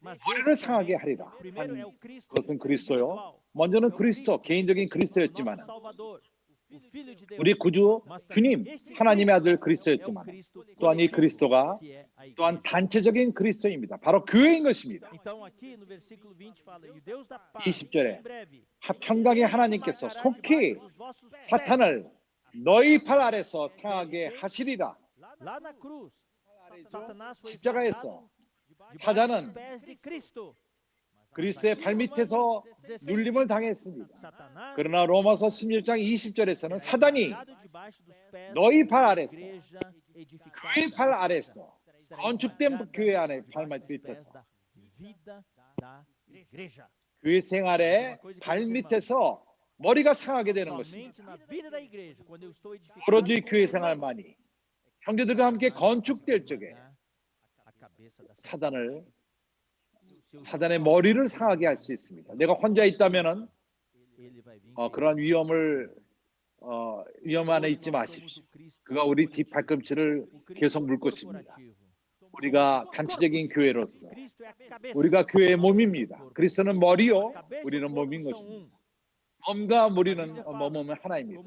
머리를 상하게 하리라 한 것은 그리스도요. 먼저는 그리스도 개인적인 그리스도였지만 우리 구주 주님 하나님의 아들 그리스도였지만 또한 이 그리스도가 또한 단체적인 그리스도입니다. 바로 교회인 것입니다. 20절에 평강의 하나님께서 속히 사탄을 너희 팔 아래서 상하게 하시리라. 십자가에서 사단은 그리스도의 발밑에서 눌림을 당했습니다. 그러나 로마서 16장 20절에서는 사단이 너희 발 아래서 그의 발 아래서 건축된 교회 안에 발밑에서 교회 생활의 발밑에서 머리가 상하게 되는 것입니다. 오로지 교회 생활만이 형제들과 함께 건축될 적에 사단의 머리를 상하게 할 수 있습니다. 내가 혼자 있다면은 그러한 위험 안에 있지 마십시오. 그가 우리 뒷발꿈치를 계속 물 것입니다. 우리가 단체적인 교회로서 우리가 교회의 몸입니다. 그리스도는 머리요, 우리는 몸인 것입니다. 몸과 몸은 하나입니다.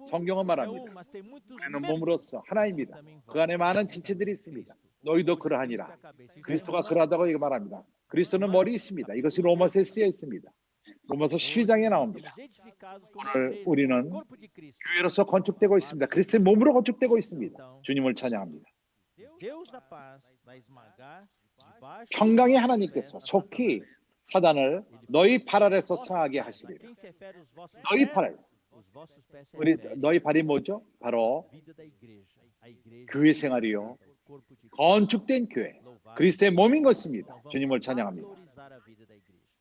성경은 말합니다. 우리는 몸으로서 하나입니다. 그 안에 많은 지체들이 있습니다. 너희도 그러하니라. 그리스도가 그러하다고 이거 말합니다. 그리스도는 머리 있습니다. 이것이 로마서에 쓰여 있습니다. 로마서 12장에 나옵니다. 오늘 우리는 교회로서 건축되고 있습니다. 그리스도의 몸으로 건축되고 있습니다. 주님을 찬양합니다. 평강의 하나님께서 속히 사단을 너희 발 아래서 상하게 하시리라. 너희 팔, 너희 발이 뭐죠? 바로 교회 생활이요. 건축된 교회, 그리스도의 몸인 것입니다. 주님을 찬양합니다.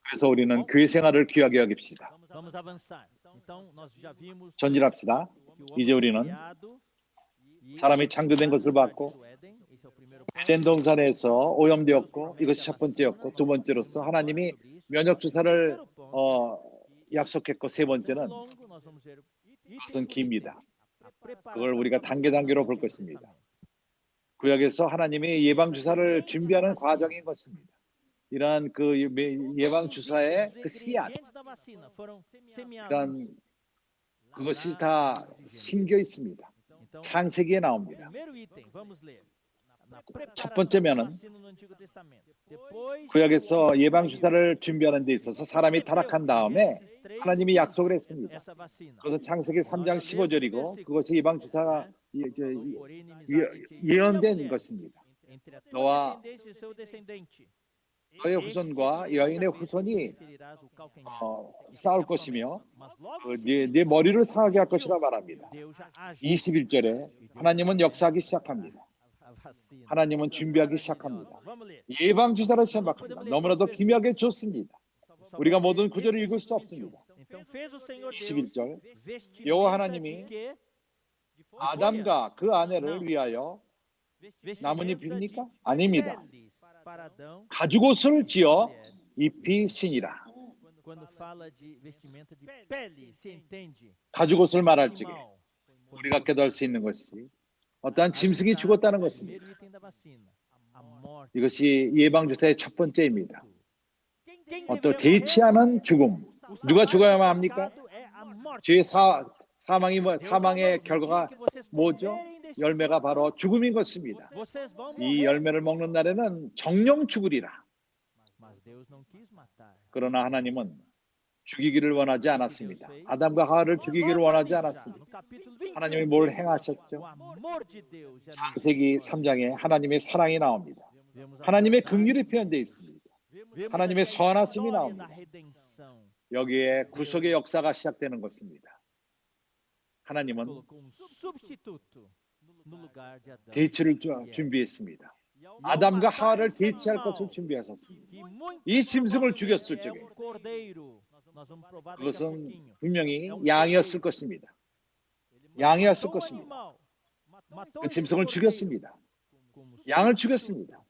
그래서 우리는 교회 생활을 귀하게 여깁시다. 전진합시다. 이제 우리는 사람이 창조된 것을 봤고 에덴 동산에서 오염되었고 이것이 첫 번째였고 두 번째로서 하나님이 면역주사를 약속했고 세 번째는 그것은 깁니다. 그걸 우리가 단계로 볼 것입니다. 구약에서 하나님이 예방주사를 준비하는 과정인 것입니다. 이러한 그 예방주사의 그 씨앗, 일단 그것이 다 심겨 있습니다. 창세기에 나옵니다. 첫 번째면은 구약에서 예방주사를 준비하는 데 있어서 사람이 타락한 다음에 하나님이 약속을 했습니다. 그것은 창세기 3장 15절이고 그것이 예방주사가 예언된 것입니다. 너와 너의 후손과 여인의 후손이 싸울 것이며 네 머리를 상하게 할 것이라 말합니다. Deus já agiu. 21절에 하나님은 역사하기 시작합니다. A vacina. 하나님은 준비하기 시작합니다. Vamos ler. 예방 주사를 시작합니다. 너무나도 기묘하게 좋습니다. 우리가 모든 구절을 읽을 수 없습니다. Então fez o Senhor Deus 21절 vestimenta 여호와 하나님이 de quê? 아담과 그 아내를 위하여 Vestimenta 나뭇잎입니까? de 아닙니다. peles para Adão 가죽옷을 e 지어 mulher. 입히시니라. Quando fala de vestimenta de pele, se entende? 가죽옷을 말할 적에 Animal. 우리가 깨달을 수 있는 것이 어떠한 짐승이 죽었다는 것입니다. Primeiro item da vacina, a morte. 이것이 예방 주사의 첫 번째입니다. Quem 어떤 deveria 대치하는 죽음. morrer? O 누가 salário 죽어야만 do 합니까? pecado é a morte. 죄의 사망이 Deus 사망의 falou, no 결과가 dia que vocês 뭐죠? comerem desse 열매가 fruto, 바로 죽음인 것입니다. vocês vão 이 morrer. 열매를 먹는 날에는 정령 죽으리라. Mas Deus não quis matar. 그러나 하나님은 죽이기를 원하지 않았습니다. 아담과 하와를 죽이기를 원하지 않았습니다. No capítulo 20, 하나님이 뭘 o 행하셨죠? amor de Deus. e a 창세기 3장에 하나님의 사랑이 나옵니다. Vemos a 하나님의 bondade, 긍휼이 표현되어 있습니다. vemos 하나님의 a 선하심이 história 나옵니다. da redenção. 여기에 구속의 역사가 시작되는 것입니다. 하나님은 Colocou substituto no lugar de Adão. 대치를 준비했습니다. 아담과 하와를 대치할 것을 준비하셨습니다. Que muito 이 짐승을 죽였을 é 적에 um cordeiro. Nós vamos provar daqui a 그것은 pouquinho. 분명히 양이었을 것입니다. 양이었을 Matou o 것입니다. animal, matou 그 esse 짐승을 cordeiro 죽였습니다. como 양을 substituto 죽였습니다.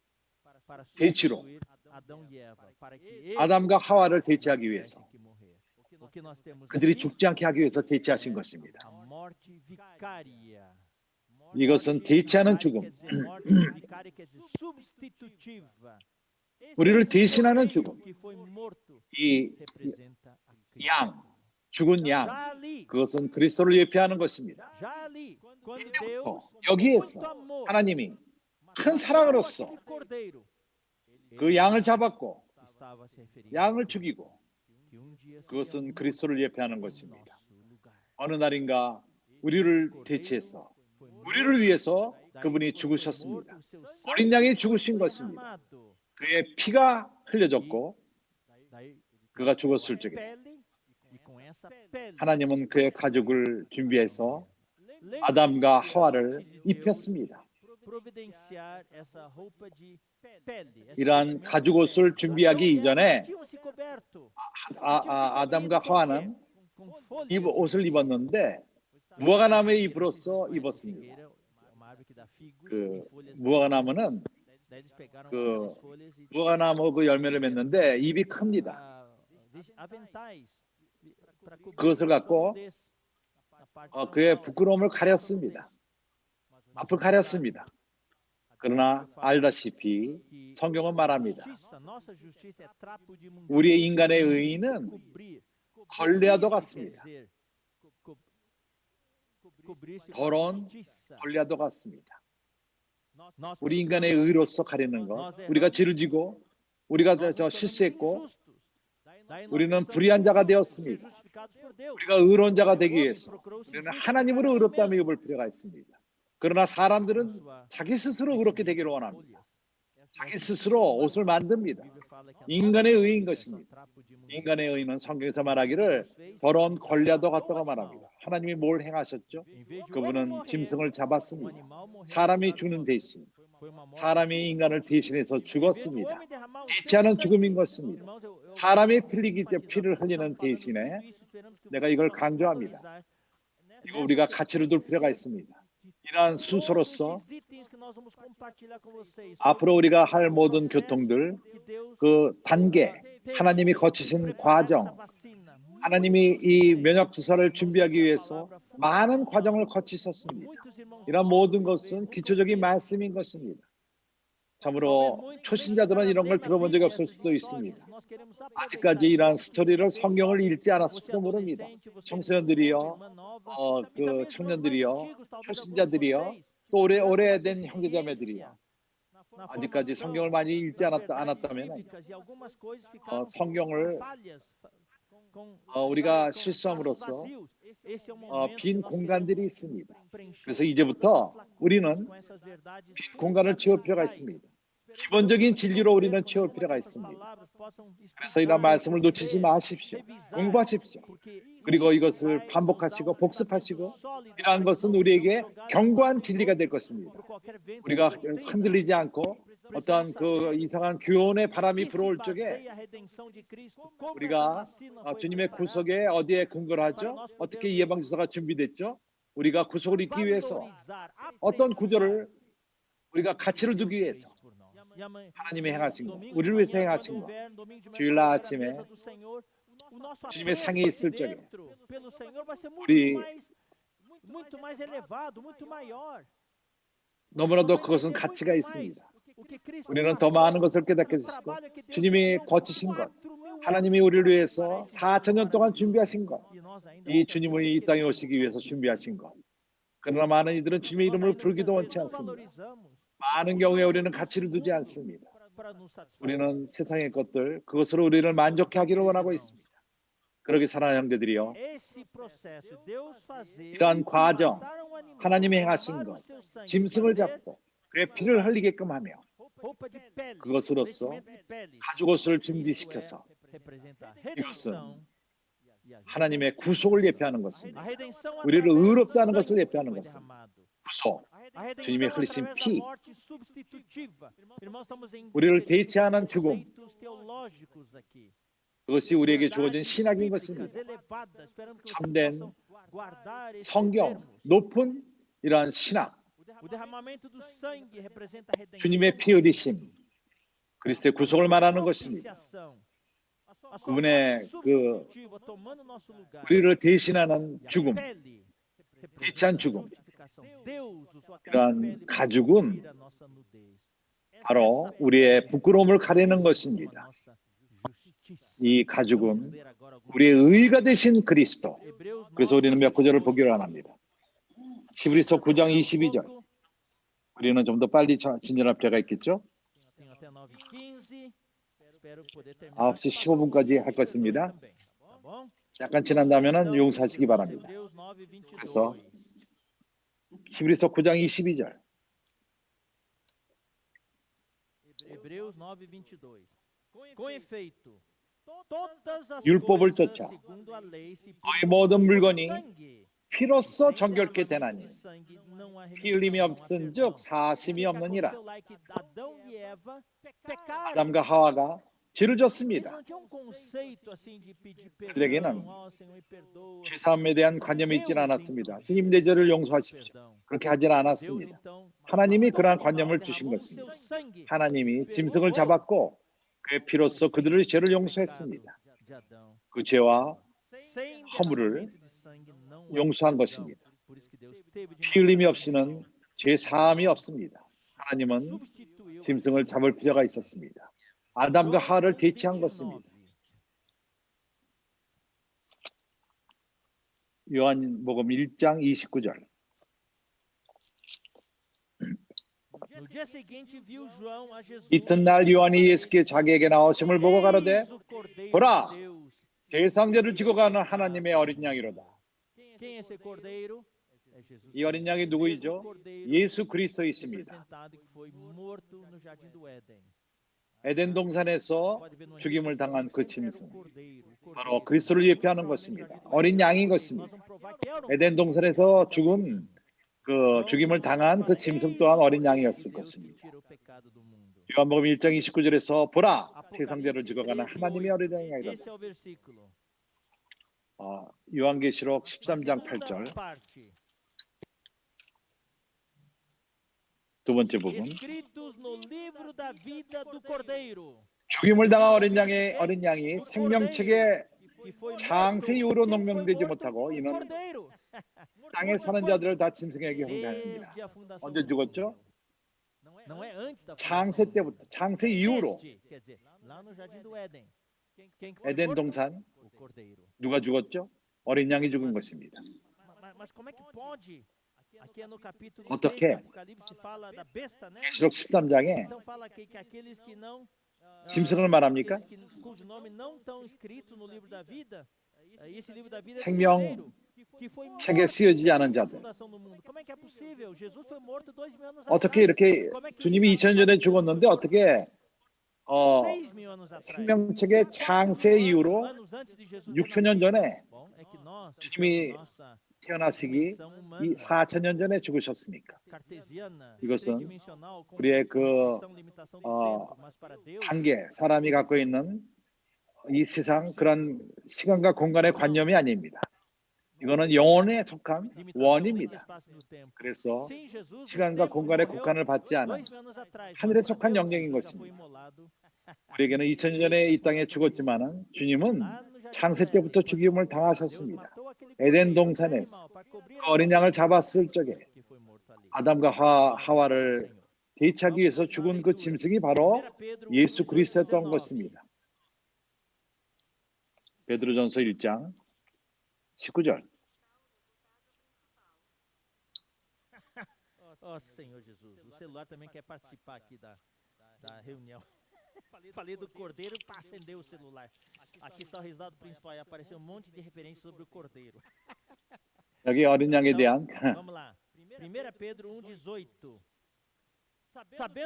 para 대치로. substituir Adão e Eva, para que eles 아담과 하와를 대치하기 위해서 tivessem que morrer. O que nós temos 그들이 aqui 죽지 않게 하기 위해서 대치하신 것입니다. a morte vicária. 이것은 Morte 대치하는 vicária 죽음. quer dizer morte vicária quer dizer substitutiva. 우리를 Esse 대신하는 cordeiro 죽음. que foi morto 이 representa a Cristo. 양, 죽은 양, Já ali, 그것은 그리스도를 예표하는 것입니다. já ali, quando 이때부터 Deus 여기에서 muito amor, 하나님이 큰 사랑으로서 aquele cordeiro 그 양을 잡았고 estava se referindo 양을 죽이고 que dia seria 그것은 그리스도를 예표하는 o 것입니다. nosso lugar. 어느 날인가 우리를 대체해서 우리를 위해서 그분이 죽으셨습니다. 어린 양이 죽으신 것입니다. 그의 피가 흘려졌고 그가 죽었을 적에 하나님은 그의 가죽을 준비해서 아담과 하와를 입혔습니다. 이러한 가죽옷을 준비하기 이전에 아담과 하와는 옷을 입었는데 무화과나무의 잎으로써 입었습니다. 그 무화과나무는 그 무화과나무 그 열매를 맺는데 잎이 큽니다. 그것을 갖고 그의 부끄러움을 가렸습니다. 앞을 가렸습니다. 그러나 알다시피 성경은 말합니다. 우리의 인간의 의의는 걸레아도 같습니다. 더러운 걸레아도 같습니다. 우리 인간의 의로서 가리는 것, 우리가 죄를 지고 우리가 실수했고 우리는 불의한 자가 되었습니다. 우리가 의로운 자가 되기 위해서 우리는 하나님으로 의롭다함을 입을 필요가 있습니다. 그러나 사람들은 자기 스스로 의롭게 되기를 원합니다. 자기 스스로 옷을 만듭니다. 인간의 의인 것입니다. 인간의 의인은 성경에서 말하기를 더러운 걸레아도 같다고 말합니다. 하나님이 뭘 행하셨죠? 그분은 짐승을 잡았습니다. 사람이 죽는 대신 사람이 인간을 대신해서 죽었습니다. 대체하는 죽음인 것입니다. 사람이 피를 흘리는 대신에 내가 이걸 강조합니다. 이거 우리가 가치를 둘 필요가 있습니다. 이러한 순서로서 앞으로 우리가 할 모든 교통들, 그 단계, 하나님이 거치신 과정, 하나님이 이 면역 주사를 준비하기 위해서 많은 과정을 거치셨습니다. 이런 모든 것은 기초적인 말씀인 것입니다. 참으로 초신자들은 이런 걸 들어본 적이 없을 수도 있습니다. 아직까지 이러한 스토리를 성경을 읽지 않았을지도 모릅니다. 청소년들이요, 그 청년들이요, 초신자들이요, 또 오래된 형제자매들이요. 아직까지 성경을 많이 읽지 않았다면 성경을 우리가 실수함으로써 빈 공간들이 있습니다. 그래서 이제부터 우리는 빈 공간을 채울 필요가 있습니다. 기본적인 진리로 우리는 채울 필요가 있습니다. 그래서 이런 말씀을 놓치지 마십시오. 공부하십시오. 그리고 이것을 반복하시고 복습하시고 이러한 것은 우리에게 견고한 진리가 될 것입니다. 우리가 흔들리지 않고 어떠한 그 이상한 교훈의 바람이 불어올 적에 우리가 주님의 구속에 어디에 근거를 하죠? 어떻게 이 예방주사가 준비됐죠? 우리가 구속을 잊기 위해서 어떤 구조를 우리가 가치를 두기 위해서 하나님이 행하신 거, 우리를 위해서 행하신 거. 주일날 아침에 주님의 상이 있을 적에 우리 너무나도 그것은 가치가 있습니다. 우리는 더 많은 것을 깨닫게 되시고 주님이 거치신 것, 하나님이 우리를 위해서 4,000년 동안 준비하신 것, 이 주님이 이 땅에 오시기 위해서 준비하신 것. 그러나 많은 이들은 주님의 이름을 부르기도 원치 않습니다. 많은 경우에 우리는 가치를 두지 않습니다. 우리는 세상의 것들, 그것으로 우리를 만족해 하기를 원하고 있습니다. 그러기 사랑하는 형제들이요, 이러한 과정, 하나님이 행하신 것, 짐승을 잡고 그의 피를 흘리게끔 하며 그것으로서 가죽옷을 준비시켜서 이것은 하나님의 구속을 예표하는 것입니다. 우리를 의롭다는 것을 예표하는 것입니다. 구속, 주님의 흘리신 피, 우리를 대체하는 죽음, 그것이 우리에게 주어진 신학인 것입니다. 참된 성경, 높은 이러한 신학, 주님의 피 흘리심, 그리스도의 구속을 말하는 것입니다. 그분의 그 우리를 대신하는 죽음, 대체한 죽음, 이러한 가죽은 바로 우리의 부끄러움을 가리는 것입니다. 이 가죽은 우리의 의가 되신 그리스도. 그래서 우리는 몇 구절을 보기를 원합니다. 히브리서 9장 22절. 우리는 좀 더 빨리 진전할 필요가 있겠죠? 9시 15분까지 할 것입니다. 약간 지난다면 용서하시기 바랍니다. 그래서 히브리서 9장 22절. 율법을 쫓아 너희 모든 물건이 피로써 정결케 되나니 피 흘림이 없은즉 사심이 없느니라. 아담과 하와가 죄를 졌습니다. 그들에게는 죄사함에 대한 관념이 있지는 않았습니다. 주님 내 죄를 용서하십시오. 그렇게 하지는 않았습니다. 하나님이 그러한 관념을 주신 것입니다. 하나님이 짐승을 잡았고 그의 피로써 그들의 죄를 용서했습니다. 그 죄와 허물을 용서한 것입니다. 피 흘림이 없이는 죄 사함이 없습니다. 하나님은 짐승을 잡을 필요가 있었습니다. 아담과 하와를 대체한 것입니다. 요한복음 1장 29절. 이튿날 요한이 예수께 자기에게 나오심을 보고 가로되 보라, 세상죄를 지고 가는 하나님의 어린 양이로다. 이 어린 양이 누구이죠? 예수 그리스도이십니다. 에덴 동산에서 죽임을 당한 그 짐승, 바로 그리스도를 예표하는 것입니다. 어린 양인 것입니다. 에덴 동산에서 죽은 그 죽임을 당한 그 짐승 또한 어린 양이었을 것입니다. 요한복음 1장 29절에서 보라, 세상죄를 지고 가는 하나님의 어린 양이로다. 요한계시록 13장 8절 두 번째 부분. 죽임을 당한 어린 양이 생명책에 창세 이후로 농명되지 못하고 이는 땅에 사는 자들을 다 짐승에게 흥하느니라. 언제 죽었죠? 창세 때부터, 창세 이후로. 에덴 동산 누가 죽었죠? 어린 양이 죽은 것입니다. 어떻게? 계시록 13장에 짐승을 말합니까? 생명책에 쓰여지지 않은 자들. 어떻게 이렇게 주님이 2000년 전에 죽었는데 어떻게 생명책의 창세 이후로 6000년 전에 주님이 태어나시기 이 4,000년 전에 죽으셨으니까 이것은 우리의 그 한계, 사람이 갖고 있는 이 세상 그런 시간과 공간의 관념이 아닙니다. 이거는 영혼에 속한 원입니다. 그래서 시간과 공간의 국한을 받지 않은 하늘에 속한 영역인 것입니다. 우리에게는 2000년 전에 이 땅에 죽었지만은 주님은 창세 때부터 죽임을 당하셨습니다. 에덴 동산에서 그 어린 양을 잡았을 적에 아담과 하와를 대체하기 위해서 죽은 그 짐승이 바로 예수 그리스도였던 것입니다. 베드로전서 1장 19절. Ó Senhor Jesus, o celular também quer participar aqui da reunião. Falei do cordeiro, acendeu o celular. Aqui está o resultado principal, apareceu um monte de referências sobre o cordeiro. 여기 어린 양에 대한 Vamos lá. 1 Pedro 1:18.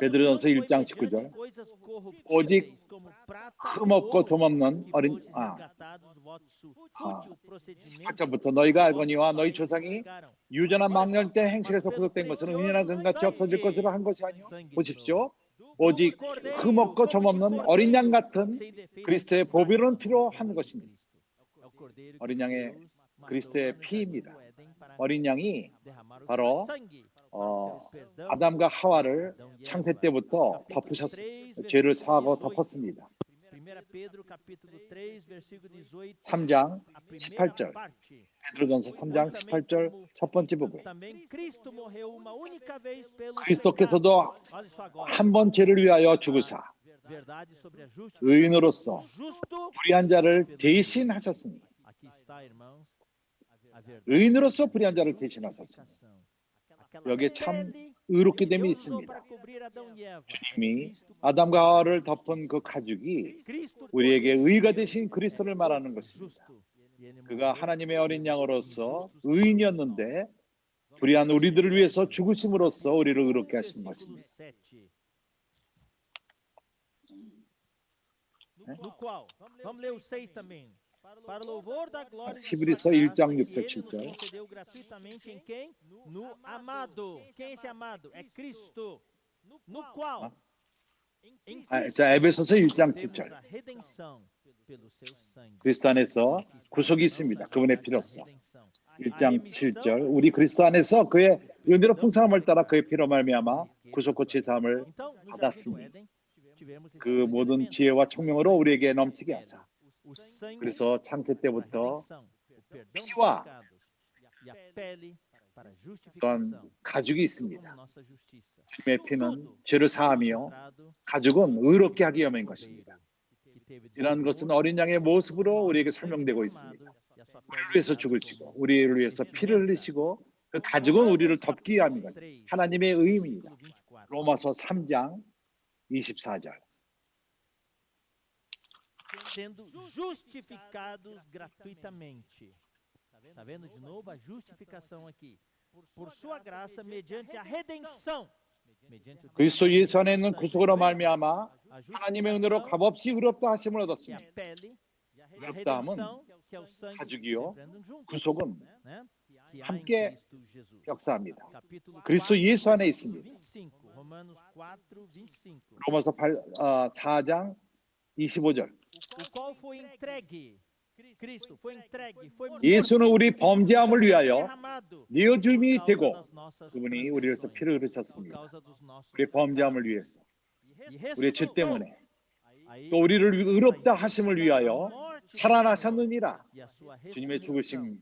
베드로전서 1장 19절. 오직 흠없고 점없는 어린 18절부터 너희가 알거니와 너희 조상이 유전한 망년 때 행실에서 구속된 것은 은연한 금같이 없어질 것으로 한 것이 아니요. 보십시오. 오직 흠없고 점없는 어린 양 같은 그리스도의 보배로운 피로 한 것입니다. 어린 양의 그리스도의 피입니다. 어린 양이 바로 아담과 하와를 창세 때부터 덮으셨습니다. 죄를 사하고 덮었습니다. 3장 18절. 베드로전서 3장 18절 첫 번째 부분. 그리스도께서도 한 번 죄를 위하여 죽으사 의인으로서 불의한 자를 대신하셨습니다. 의인으로서 불의한 자를 대신하셨습니다. 여기에 참 의롭게 됨이 있습니다. 주님이 아담과 하와를 덮은 그 가죽이 우리에게 의가 되신 그리스도를 말하는 것입니다. 그가 하나님의 어린 양으로서 의인이었는데 불의한 우리들을 위해서 죽으심으로써 우리를 의롭게 하신 것입니다. 히브리서 1장 6절 7절. gratuitamente em quem? No amado. Quem é esse amado? É Cristo. No qual? 자, 에베소서 1장 7절. 그리스도 안에서 구속이 있습니다. 그분의 피로써. 1장 7절. 우리 그리스도 안에서 그의 은혜로 풍성함을 따라 그의 피로 말미암아 구속고 제사함을 받았으니 그 모든 지혜와 총명으로 우리에게 넘치게 하사. 그래서 창세 때부터 피와 또한 가죽이 있습니다. 주님의 피는 죄를 사하며 가죽은 의롭게 하기 위함인 것입니다. 이러한 것은 어린 양의 모습으로 우리에게 설명되고 있습니다. 우리를 위해서 죽으시고 우리를 위해서 피를 흘리시고 그 가죽은 우리를 덮기 위함인 것입니다. 하나님의 의입니다. 로마서 3장 24절. Sendo justificados gratuitamente. Tá vendo de novo a justificação aqui? Por sua graça mediante a redenção. 그리스도 예수 안에 있는 구속으로 말미암아 하나님의 은혜로 값없이 의롭다 하심을 얻었습니다. 의롭다함은 가죽이요 구속은 함께 역사합니다. 그리스도 예수 안에 있습니다. 로마서 4장 25절. 예수는 우리 범죄함을 위하여 내어줌이 되고 그분이 우리를 위해서 피를 흘리셨습니다. 우리 범죄함을 위해서 우리의 죄 때문에 또 우리를 의롭다 하심을 위하여 살아나셨느니라. 주님의 죽으심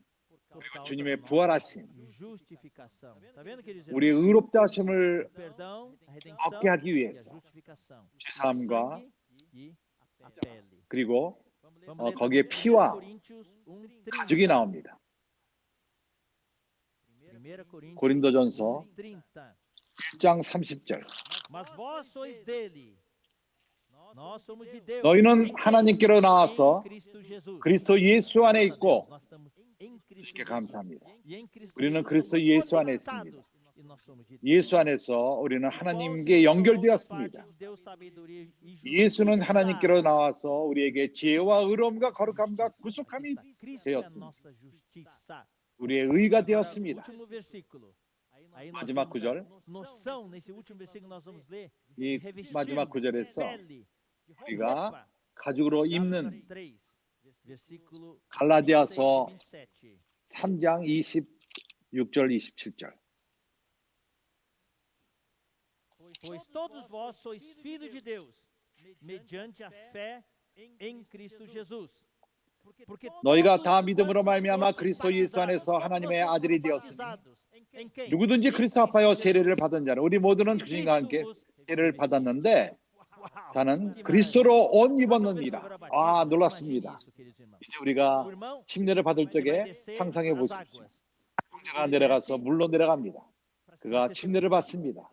그리고 주님의 부활하심 우리의 의롭다 하심을 얻게 하기 위해서 죄사함과 그리고 거기에 피와 가죽이 나옵니다. 고린도전서 1장 30절. 너희는 하나님께로 나와서 그리스도 예수 안에 있고 주께 감사합니다. 우리는 그리스도 예수 안에 있습니다. 예수 안에서 우리는 하나님께 연결되었습니다. 예수는 하나님께로 나와서 우리에게 지혜와 의로움과 거룩함과 구속함이 되었습니다. 우리의 의가 되었습니다. 마지막 구절, 이 마지막 구절에서 우리가 가죽으로 입는 갈라디아서 3장 26절 27절. Pois todos vós sois filhos de Deus, mediante a fé em Cristo Jesus. 너희가 다 믿음으로 말미암아 그리스도 예수 안에서 하나님의 아들이 되었으니 누구든지 그리스도 합하여 세례를 받은 자는 우리 모두는 그리스도와 함께 세례를 받았는데 자는 그리스도로 옷 입었느니라. 아, 놀랐습니다. 이제 우리가 침례를 받을 적에 상상해 보십시오. 형제가 내려가서 물로 내려갑니다. 그가 침례를 받습니다.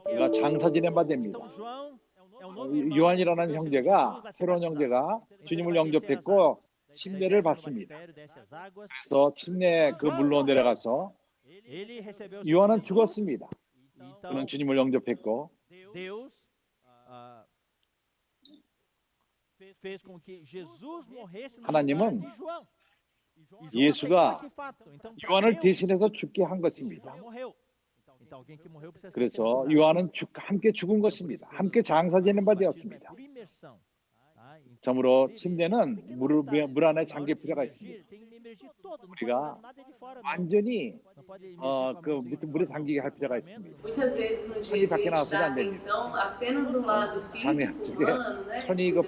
그가 장사 지낸 바 됩니다. 요한이라는 형제가, 새로운 형제가 주님을 영접했고 침례를 받습니다. 그래서 침례 그 물로 내려가서 요한은 죽었습니다. 그는 주님을 영접했고 하나님은 예수가 요한을 대신해서 죽게 한 것입니다. 그래서 요한은 함께 죽은 것입니다. 함께 장사 지낸 바 되었습니다. 참으로 침례는 물 안에 잠길 필요가 있습니다. 우리가 완전히 그 물에 잠기게 할 필요가 있습니다. 손이 밖에 나와서는 안 됩니다. 손이 그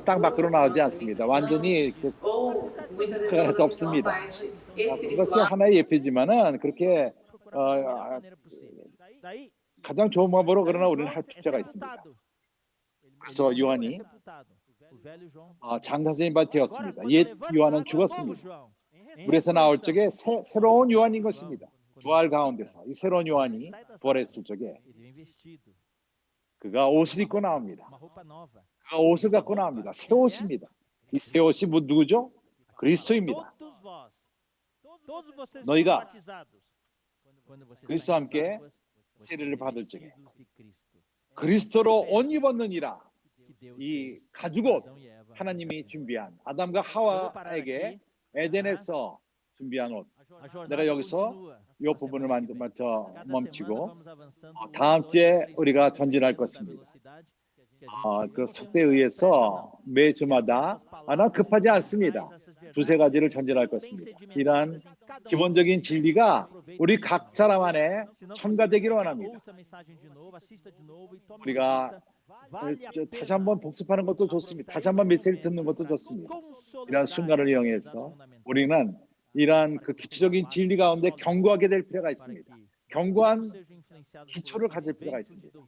땅 밖으로 나오지 않습니다. 완전히 그가 덮습니다. 그것이 하나의 예표지만은 그렇게 가장 좋은 방법으로 그러나 우리는 할 필요가 있습니다. 그래서 요한이 장사진 바 되었습니다. 옛 요한은 죽었습니다. 물에서 나올 적에 새로운 요한인 것입니다. 부활 가운데서 이 새로운 요한이 부활했을 적에 그가 옷을 입고 나옵니다. 그가 옷을 갖고 나옵니다. 새 옷입니다. 이 새 옷이 누구죠? 그리스도입니다. 너희가 그리스도와 함께 세례를 받을 적에 그리스도로 옷 입었느니라. 이 가죽옷 하나님이 준비한 아담과 하와에게 에덴에서 준비한 옷. 내가 여기서 이 부분을 멈추고 다음 주에 우리가 전진할 것입니다. 그 속도에 의해서 매주마다 난 급하지 않습니다. 두세 가지를 전진할 것입니다. 이러한 기본적인 진리가 우리 각 사람 안에 첨가되기를 원합니다. 우리가 다시 한번 복습하는 것도 좋습니다. 다시 한번 메시지 듣는 것도 좋습니다. 이러한 순간을 이용해서 우리는 이러한 그 기초적인 진리 가운데 견고하게 될 필요가 있습니다. 견고한 기초를 가질 필요가 있습니다.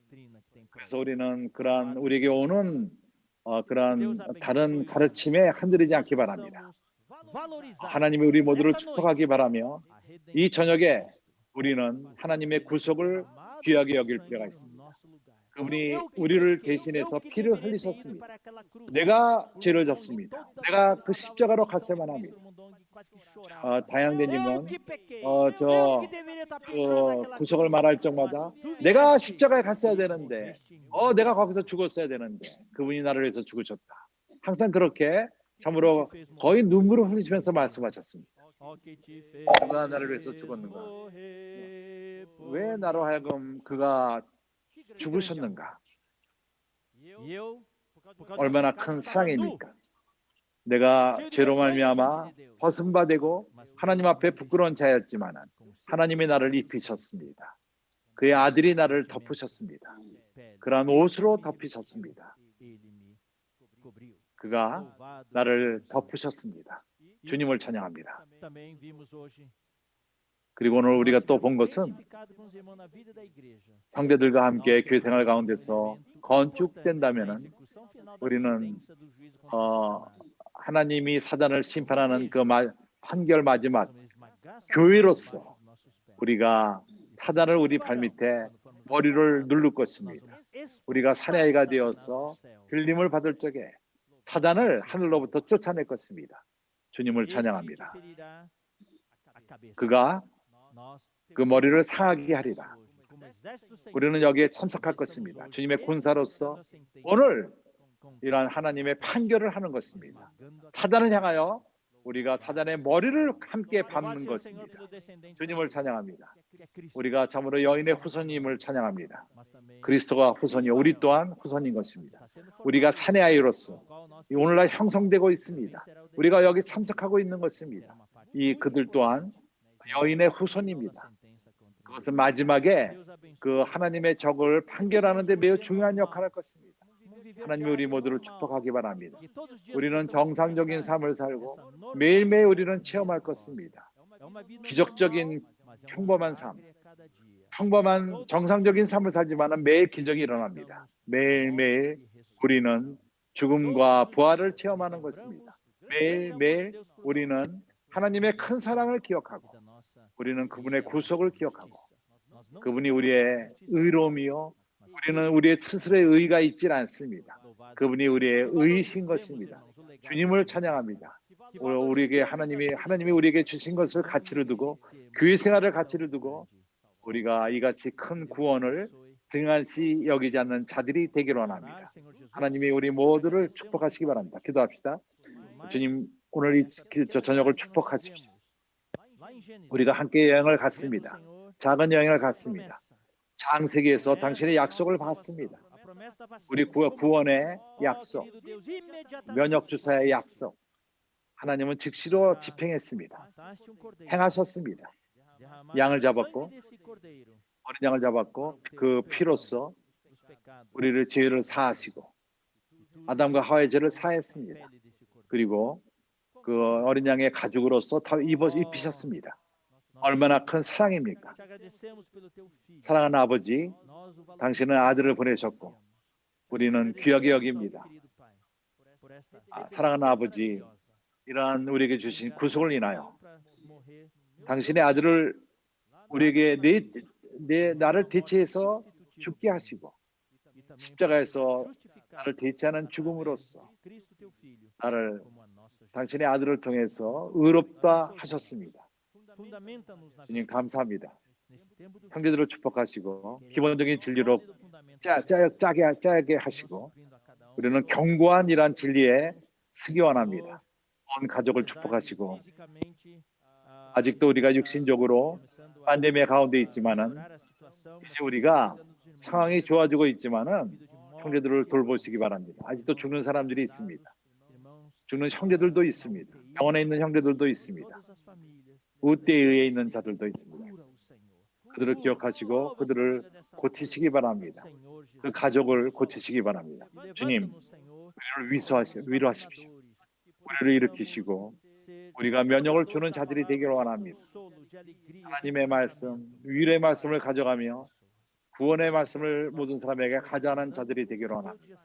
그래서 우리는 그러한 우리에게 오는 그러한 다른 가르침에 흔들리지 않기 바랍니다. 하나님이 우리 모두를 축복하기 바라며 이 저녁에 우리는 하나님의 구속을 귀하게 여길 필요가 있습니다. 그분이 우리를 대신해서 피를 흘리셨습니다. 내가 죄를 졌습니다. 내가 그 십자가로 갔어야만 합니다. 다양대님은 구속을 말할 적마다 내가 십자가에 갔어야 되는데 내가 거기서 죽었어야 되는데 그분이 나를 위해서 죽으셨다. 항상 그렇게 참으로 거의 눈물을 흘리시면서 말씀하셨습니다. 누가 나를 위해서 죽었는가? 왜 나로 하여금 그가 죽으셨는가? 얼마나 큰 사랑입니까? 내가 죄로 말미암아 벗음받고 하나님 앞에 부끄러운 자였지만 하나님이 나를 입히셨습니다. 그의 아들이 나를 덮으셨습니다. 그러한 옷으로 덮으셨습니다. 그가 나를 덮으셨습니다. 주님을 찬양합니다. 그리고 오늘 우리가 또 본 것은 형제들과 함께 교회 생활 가운데서 건축된다면은 우리는 하나님이 사단을 심판하는 그 판결 마지막 교회로서 우리가 사단을 우리 발밑에 머리를 누를 것입니다. 우리가 사내아이가 되어서 들림을 받을 적에 사단을 하늘로부터 쫓아낼 것입니다. 주님을 찬양합니다. 그가 그 머리를 상하게 하리라. 우리는 여기에 참석할 것입니다. 주님의 군사로서 오늘 이러한 하나님의 판결을 하는 것입니다. 사단을 향하여 우리가 사단의 머리를 함께 밟는 것입니다. 주님을 찬양합니다. 우리가 참으로 여인의 후손임을 찬양합니다. 그리스도가 후손이요 우리 또한 후손인 것입니다. 우리가 산의 아이로서 오늘날 형성되고 있습니다. 우리가 여기 참석하고 있는 것입니다. 이 그들 또한 여인의 후손입니다. 그것은 마지막에 그 하나님의 적을 판결하는 데 매우 중요한 역할을 할 것입니다. 하나님이 우리 모두를 축복하기 바랍니다. 우리는 정상적인 삶을 살고 매일매일 우리는 체험할 것입니다. 기적적인 평범한 삶, 평범한 정상적인 삶을 살지만 매일 기적이 일어납니다. 매일매일 우리는 죽음과 부활을 체험하는 것입니다. 매일매일 우리는 하나님의 큰 사랑을 기억하고 우리는 그분의 구속을 기억하고 그분이 우리의 의로움이요 우리는 우리의 스스로의 의가 있지 않습니다. 그분이 우리의 의이신 것입니다. 주님을 찬양합니다. 우리에게 하나님이 우리에게 주신 것을 가치를 두고 교회 생활을 가치를 두고 우리가 이같이 큰 구원을 등한시 여기지 않는 자들이 되기를 원합니다. 하나님이 우리 모두를 축복하시기 바랍니다. 기도합시다. 주님 오늘 저 저녁을 축복하십시오. 우리가 함께 여행을 갔습니다. 작은 여행을 갔습니다. 창세기에서 당신의 약속을 받습니다. 우리 구원의 약속, 면역주사의 약속, 하나님은 즉시로 집행했습니다. 행하셨습니다. 양을 잡았고 어린 양을 잡았고 그 피로써 우리를 죄를 사하시고 아담과 하와의 죄를 사했습니다. 그리고 그 어린 양의 가죽으로서 다 입히셨습니다. 얼마나 큰 사랑입니까? 사랑하는 아버지, 당신은 아들을 보내셨고 우리는 귀하게 여깁니다. 사랑하는 아버지, 이러한 우리에게 주신 구속을 인하여 당신의 아들을 우리에게 나를 대체해서 죽게 하시고 십자가에서 나를 대체하는 죽음으로써 나를 당신의 아들을 통해서 의롭다 하셨습니다. 주님 감사합니다. 형제들을 축복하시고 기본적인 진리로 짜게 하시고 우리는 견고한 이러한 진리에 서기 원합니다. 온 가족을 축복하시고 아직도 우리가 육신적으로 pandemic 가운데 있지만은 이제 우리가 상황이 좋아지고 있지만은 형제들을 돌보시기 바랍니다. 아직도 죽는 사람들이 있습니다. 죽는 형제들도 있습니다. 병원에 있는 형제들도 있습니다. 우때에 의해 있는 자들도 있습니다. 그들을 기억하시고 그들을 고치시기 바랍니다. 그 가족을 고치시기 바랍니다. 주님, 우리를 위로하십시오. 우리를 일으키시고 우리가 면역을 주는 자들이 되기를 원합니다. 하나님의 말씀, 위로의 말씀을 가져가며 구원의 말씀을 모든 사람에게 가져가는 자들이 되기를 원합니다.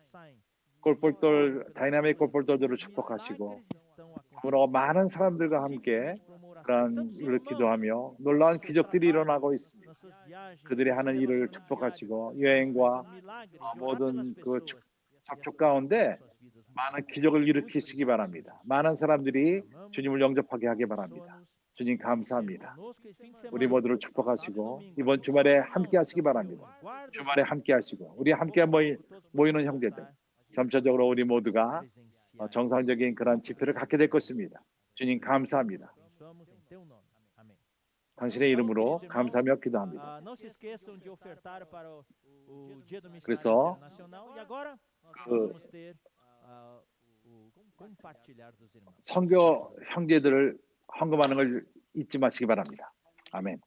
골볼돌 다이나믹 골볼돌들을 축복하시고 그러므로 많은 사람들과 함께 그런 일을 기도하며 놀라운 기적들이 일어나고 있습니다. 그들이 하는 일을 축복하시고 여행과 모든 그 접촉 가운데 많은 기적을 일으키시기 바랍니다. 많은 사람들이 주님을 영접하게 하기 바랍니다. 주님 감사합니다. 우리 모두를 축복하시고 이번 주말에 함께 하시기 바랍니다. 주말에 함께 하시고 우리 함께 모이는 형제들 점차적으로 우리 모두가 정상적인 그런 집회를 갖게 될 것입니다. 주님 감사합니다. 당신의 이름으로 감사하며 기도합니다. 그래서 선교 형제들을 헌금하는 걸 잊지 마시기 바랍니다. 아멘.